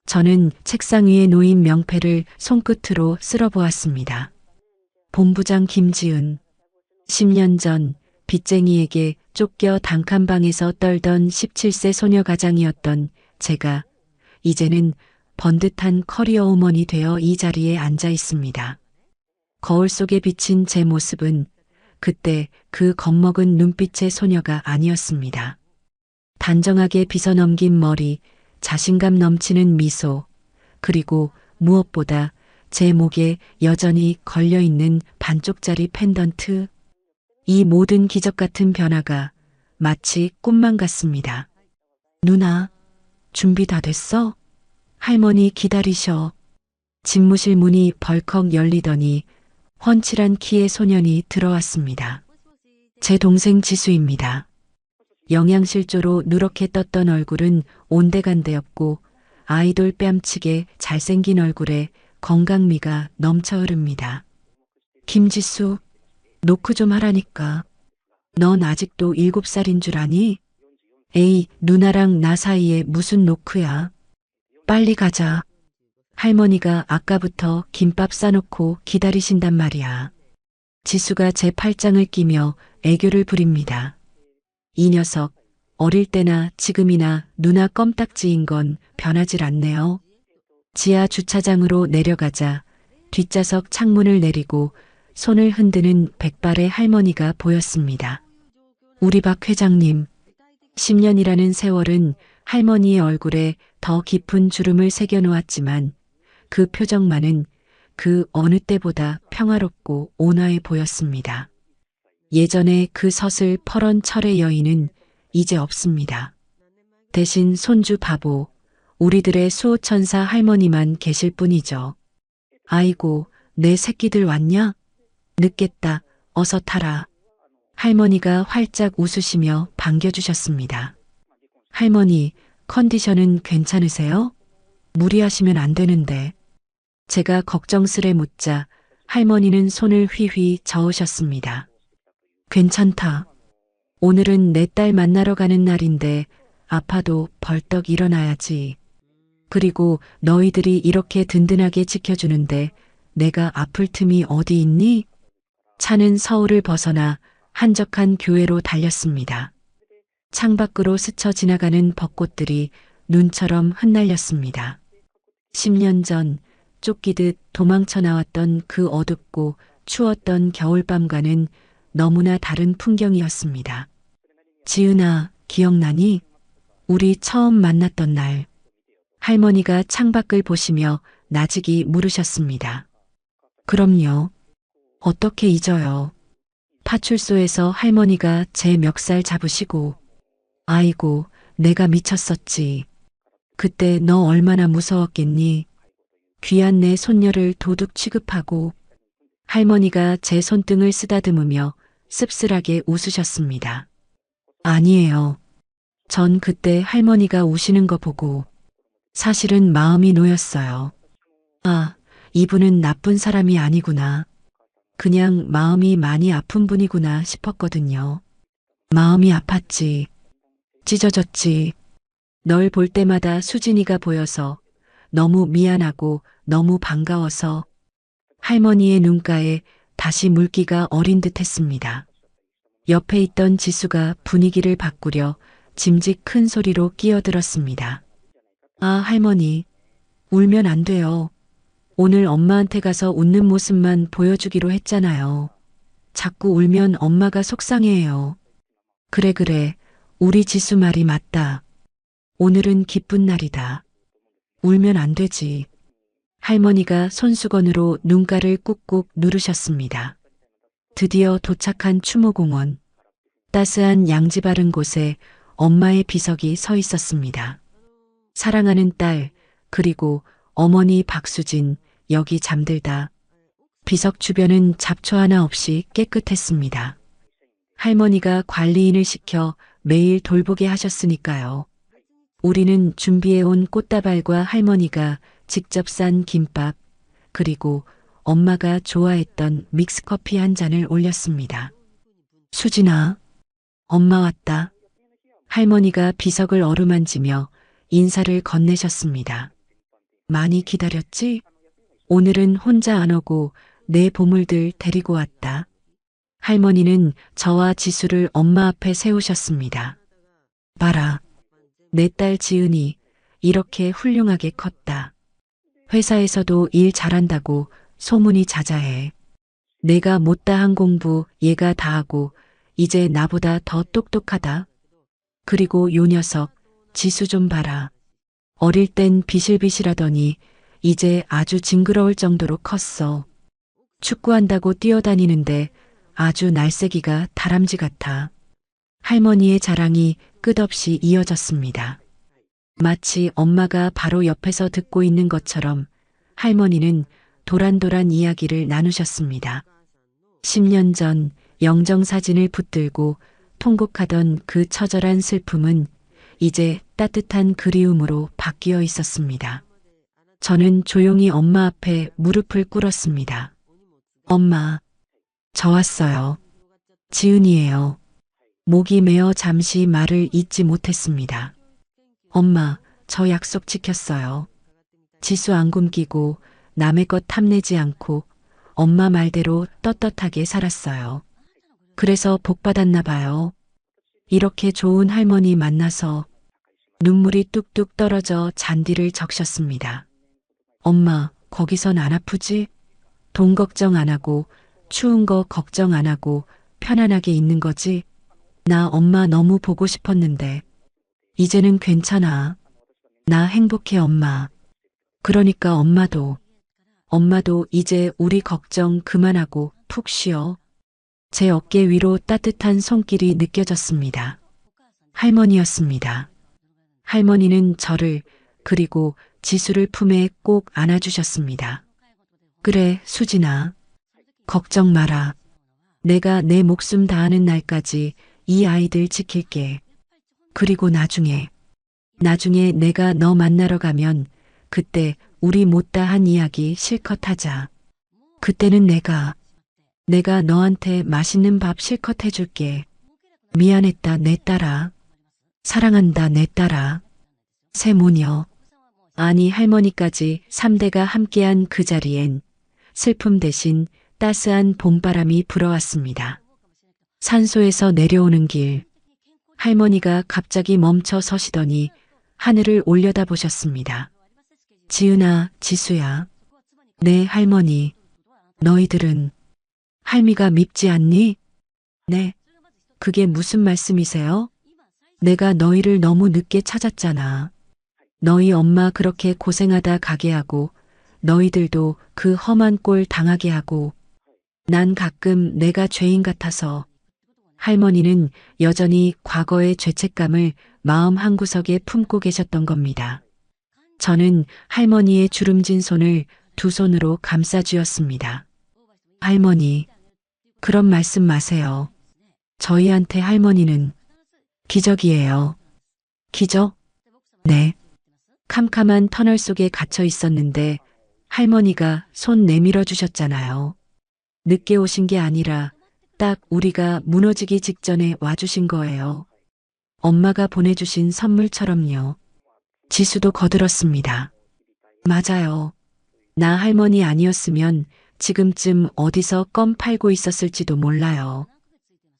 저는 책상 위에 놓인 명패를 손끝으로 쓸어보았습니다. 본부장 김지은. 10년 전 빚쟁이에게 쫓겨 단칸방에서 떨던 17세 소녀 가장이었던 제가 이제는 번듯한 커리어 우먼이 되어 이 자리에 앉아 있습니다. 거울 속에 비친 제 모습은 그때 그 겁먹은 눈빛의 소녀가 아니었습니다. 단정하게 빗어넘긴 머리, 자신감 넘치는 미소, 그리고 무엇보다 제 목에 여전히 걸려있는 반쪽짜리 펜던트. 이 모든 기적 같은 변화가 마치 꿈만 같습니다. 누나, 준비 다 됐어? 할머니 기다리셔. 집무실 문이 벌컥 열리더니 훤칠한 키의 소년이 들어왔습니다. 제 동생 지수입니다. 영양실조로 누렇게 떴던 얼굴은 온데간데없고 아이돌 뺨치게 잘생긴 얼굴에 건강미가 넘쳐 흐릅니다. 김지수, 노크 좀 하라니까. 넌 아직도 7살인 줄 아니? 에이, 누나랑 나 사이에 무슨 노크야. 빨리 가자. 할머니가 아까부터 김밥 싸놓고 기다리신단 말이야. 지수가 제 팔짱을 끼며 애교를 부립니다. 이 녀석, 어릴 때나 지금이나 누나 껌딱지인 건 변하질 않네요. 지하 주차장으로 내려가자 뒷좌석 창문을 내리고 손을 흔드는 백발의 할머니가 보였습니다. 우리 박 회장님, 10년이라는 세월은 할머니의 얼굴에 더 깊은 주름을 새겨놓았지만 그 표정만은 그 어느 때보다 평화롭고 온화해 보였습니다. 예전에 그 서슬 퍼런 철의 여인은 이제 없습니다. 대신 손주 바보, 우리들의 수호천사 할머니만 계실 뿐이죠. 아이고, 내 새끼들 왔냐? 늦겠다. 어서 타라. 할머니가 활짝 웃으시며 반겨주셨습니다. 할머니, 컨디션은 괜찮으세요? 무리하시면 안 되는데. 제가 걱정스레 묻자 할머니는 손을 휘휘 저으셨습니다. 괜찮다. 오늘은 내 딸 만나러 가는 날인데 아파도 벌떡 일어나야지. 그리고 너희들이 이렇게 든든하게 지켜주는데 내가 아플 틈이 어디 있니? 차는 서울을 벗어나 한적한 교회로 달렸습니다. 창밖으로 스쳐 지나가는 벚꽃들이 눈처럼 흩날렸습니다. 10년 전 쫓기듯 도망쳐 나왔던 그 어둡고 추웠던 겨울밤과는 너무나 다른 풍경이었습니다. 지은아, 기억나니? 우리 처음 만났던 날. 할머니가 창밖을 보시며 나직이 물으셨습니다. 그럼요. 어떻게 잊어요. 파출소에서 할머니가 제 멱살 잡으시고, 아이고, 내가 미쳤었지. 그때 너 얼마나 무서웠겠니? 귀한 내 손녀를 도둑 취급하고. 할머니가 제 손등을 쓰다듬으며 씁쓸하게 웃으셨습니다. 아니에요. 전 그때 할머니가 우시는 거 보고 사실은 마음이 놓였어요. 아, 이분은 나쁜 사람이 아니구나. 그냥 마음이 많이 아픈 분이구나 싶었거든요. 마음이 아팠지. 찢어졌지. 널 볼 때마다 수진이가 보여서 너무 미안하고 너무 반가워서. 할머니의 눈가에 다시 물기가 어린 듯 했습니다. 옆에 있던 지수가 분위기를 바꾸려 짐짓 큰 소리로 끼어들었습니다. 아, 할머니, 울면 안 돼요. 오늘 엄마한테 가서 웃는 모습만 보여주기로 했잖아요. 자꾸 울면 엄마가 속상해해요. 그래, 우리 지수 말이 맞다. 오늘은 기쁜 날이다. 울면 안 되지. 할머니가 손수건으로 눈가를 꾹꾹 누르셨습니다. 드디어 도착한 추모공원. 따스한 양지 바른 곳에 엄마의 비석이 서 있었습니다. 사랑하는 딸, 그리고 어머니 박수진, 여기 잠들다. 비석 주변은 잡초 하나 없이 깨끗했습니다. 할머니가 관리인을 시켜 매일 돌보게 하셨으니까요. 우리는 준비해온 꽃다발과 할머니가 직접 싼 김밥, 그리고 엄마가 좋아했던 믹스커피 한 잔을 올렸습니다. 수진아, 엄마 왔다. 할머니가 비석을 어루만지며 인사를 건네셨습니다. 많이 기다렸지? 오늘은 혼자 안 오고 내 보물들 데리고 왔다. 할머니는 저와 지수를 엄마 앞에 세우셨습니다. 봐라, 내 딸 지은이 이렇게 훌륭하게 컸다. 회사에서도 일 잘한다고 소문이 자자해. 내가 못다한 공부 얘가 다 하고 이제 나보다 더 똑똑하다. 그리고 요 녀석 지수 좀 봐라. 어릴 땐 비실비실하더니 이제 아주 징그러울 정도로 컸어. 축구한다고 뛰어다니는데 아주 날쌔기가 다람쥐 같아. 할머니의 자랑이 끝없이 이어졌습니다. 마치 엄마가 바로 옆에서 듣고 있는 것처럼 할머니는 도란도란 이야기를 나누셨습니다. 10년 전 영정사진을 붙들고 통곡하던 그 처절한 슬픔은 이제 따뜻한 그리움으로 바뀌어 있었습니다. 저는 조용히 엄마 앞에 무릎을 꿇었습니다. 엄마, 저 왔어요. 지은이에요. 목이 메어 잠시 말을 잇지 못했습니다. 엄마, 저 약속 지켰어요. 지수 안 굶기고 남의 것 탐내지 않고 엄마 말대로 떳떳하게 살았어요. 그래서 복 받았나 봐요. 이렇게 좋은 할머니 만나서 눈물이 뚝뚝 떨어져 잔디를 적셨습니다. 엄마, 거기선 안 아프지? 돈 걱정 안 하고 추운 거 걱정 안 하고 편안하게 있는 거지? 나 엄마 너무 보고 싶었는데 이제는 괜찮아. 나 행복해 엄마. 그러니까 엄마도 이제 우리 걱정 그만하고 푹 쉬어. 제 어깨 위로 따뜻한 손길이 느껴졌습니다. 할머니였습니다. 할머니는 저를 그리고 지수를 품에 꼭 안아주셨습니다. 그래, 수진아. 걱정 마라. 내가 내 목숨 다하는 날까지 이 아이들 지킬게. 그리고 나중에 내가 너 만나러 가면 그때 우리 못다 한 이야기 실컷 하자. 그때는 내가 너한테 맛있는 밥 실컷 해줄게. 미안했다 내 딸아. 사랑한다 내 딸아. 새모녀. 아니 할머니까지 3대가 함께한 그 자리엔 슬픔 대신 따스한 봄바람이 불어왔습니다. 산소에서 내려오는 길. 할머니가 갑자기 멈춰 서시더니 하늘을 올려다보셨습니다. 지은아, 지수야. 네, 할머니. 너희들은 할미가 밉지 않니? 네. 그게 무슨 말씀이세요? 내가 너희를 너무 늦게 찾았잖아. 너희 엄마 그렇게 고생하다 가게 하고 너희들도 그 험한 꼴 당하게 하고 난 가끔 내가 죄인 같아서. 할머니는 여전히 과거의 죄책감을 마음 한구석에 품고 계셨던 겁니다. 저는 할머니의 주름진 손을 두 손으로 감싸쥐었습니다. 할머니, 그런 말씀 마세요. 저희한테 할머니는 기적이에요. 기적? 네. 캄캄한 터널 속에 갇혀 있었는데 할머니가 손 내밀어 주셨잖아요. 늦게 오신 게 아니라 딱 우리가 무너지기 직전에 와주신 거예요. 엄마가 보내주신 선물처럼요. 지수도 거들었습니다. 맞아요. 나 할머니 아니었으면 지금쯤 어디서 껌 팔고 있었을지도 몰라요.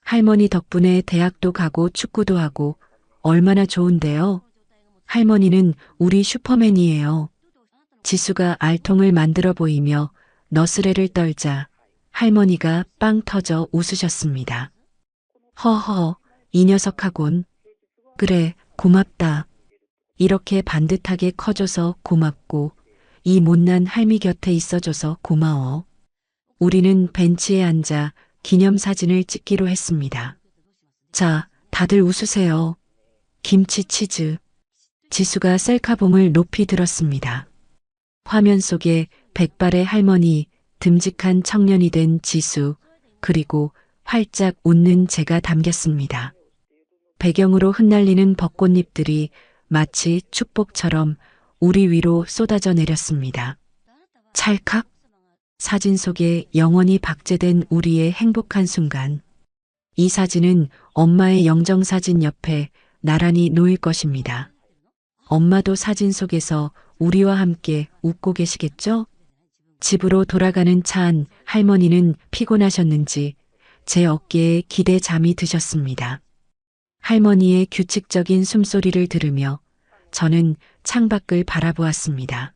할머니 덕분에 대학도 가고 축구도 하고 얼마나 좋은데요. 할머니는 우리 슈퍼맨이에요. 지수가 알통을 만들어 보이며 너스레를 떨자 할머니가 빵 터져 웃으셨습니다. 허허, 이 녀석하곤. 그래, 고맙다. 이렇게 반듯하게 커줘서 고맙고 이 못난 할미 곁에 있어줘서 고마워. 우리는 벤치에 앉아 기념사진을 찍기로 했습니다. 자, 다들 웃으세요. 김치 치즈. 지수가 셀카봉을 높이 들었습니다. 화면 속에 백발의 할머니, 듬직한 청년이 된 지수, 그리고 활짝 웃는 제가 담겼습니다. 배경으로 흩날리는 벚꽃잎들이 마치 축복처럼 우리 위로 쏟아져 내렸습니다. 찰칵. 사진 속에 영원히 박제된 우리의 행복한 순간. 이 사진은 엄마의 영정사진 옆에 나란히 놓일 것입니다. 엄마도 사진 속에서 우리와 함께 웃고 계시겠죠? 집으로 돌아가는 차 안 할머니는 피곤하셨는지 제 어깨에 기대 잠이 드셨습니다. 할머니의 규칙적인 숨소리를 들으며 저는 창밖을 바라보았습니다.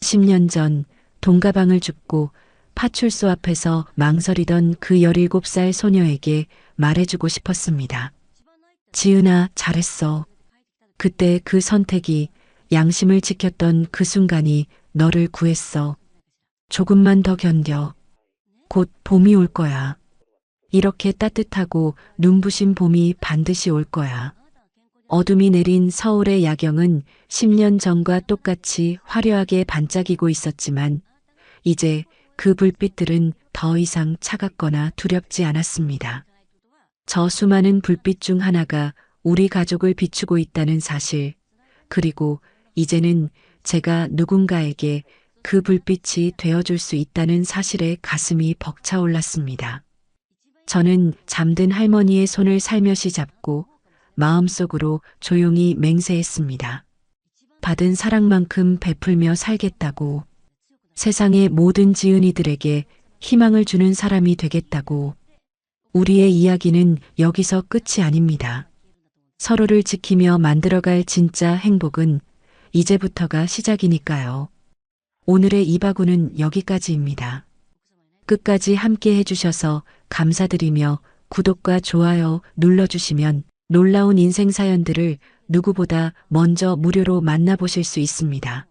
10년 전 동가방을 줍고 파출소 앞에서 망설이던 그 17살 소녀에게 말해주고 싶었습니다. 지은아, 잘했어. 그때 그 선택이, 양심을 지켰던 그 순간이 너를 구했어. 조금만 더 견뎌. 곧 봄이 올 거야. 이렇게 따뜻하고 눈부신 봄이 반드시 올 거야. 어둠이 내린 서울의 야경은 10년 전과 똑같이 화려하게 반짝이고 있었지만 이제 그 불빛들은 더 이상 차갑거나 두렵지 않았습니다. 저 수많은 불빛 중 하나가 우리 가족을 비추고 있다는 사실, 그리고 이제는 제가 누군가에게 그 불빛이 되어줄 수 있다는 사실에 가슴이 벅차올랐습니다. 저는 잠든 할머니의 손을 살며시 잡고 마음속으로 조용히 맹세했습니다. 받은 사랑만큼 베풀며 살겠다고. 세상의 모든 지은이들에게 희망을 주는 사람이 되겠다고. 우리의 이야기는 여기서 끝이 아닙니다. 서로를 지키며 만들어갈 진짜 행복은 이제부터가 시작이니까요. 오늘의 이바구는 여기까지입니다. 끝까지 함께 해주셔서 감사드리며 구독과 좋아요 눌러주시면 놀라운 인생 사연들을 누구보다 먼저 무료로 만나보실 수 있습니다.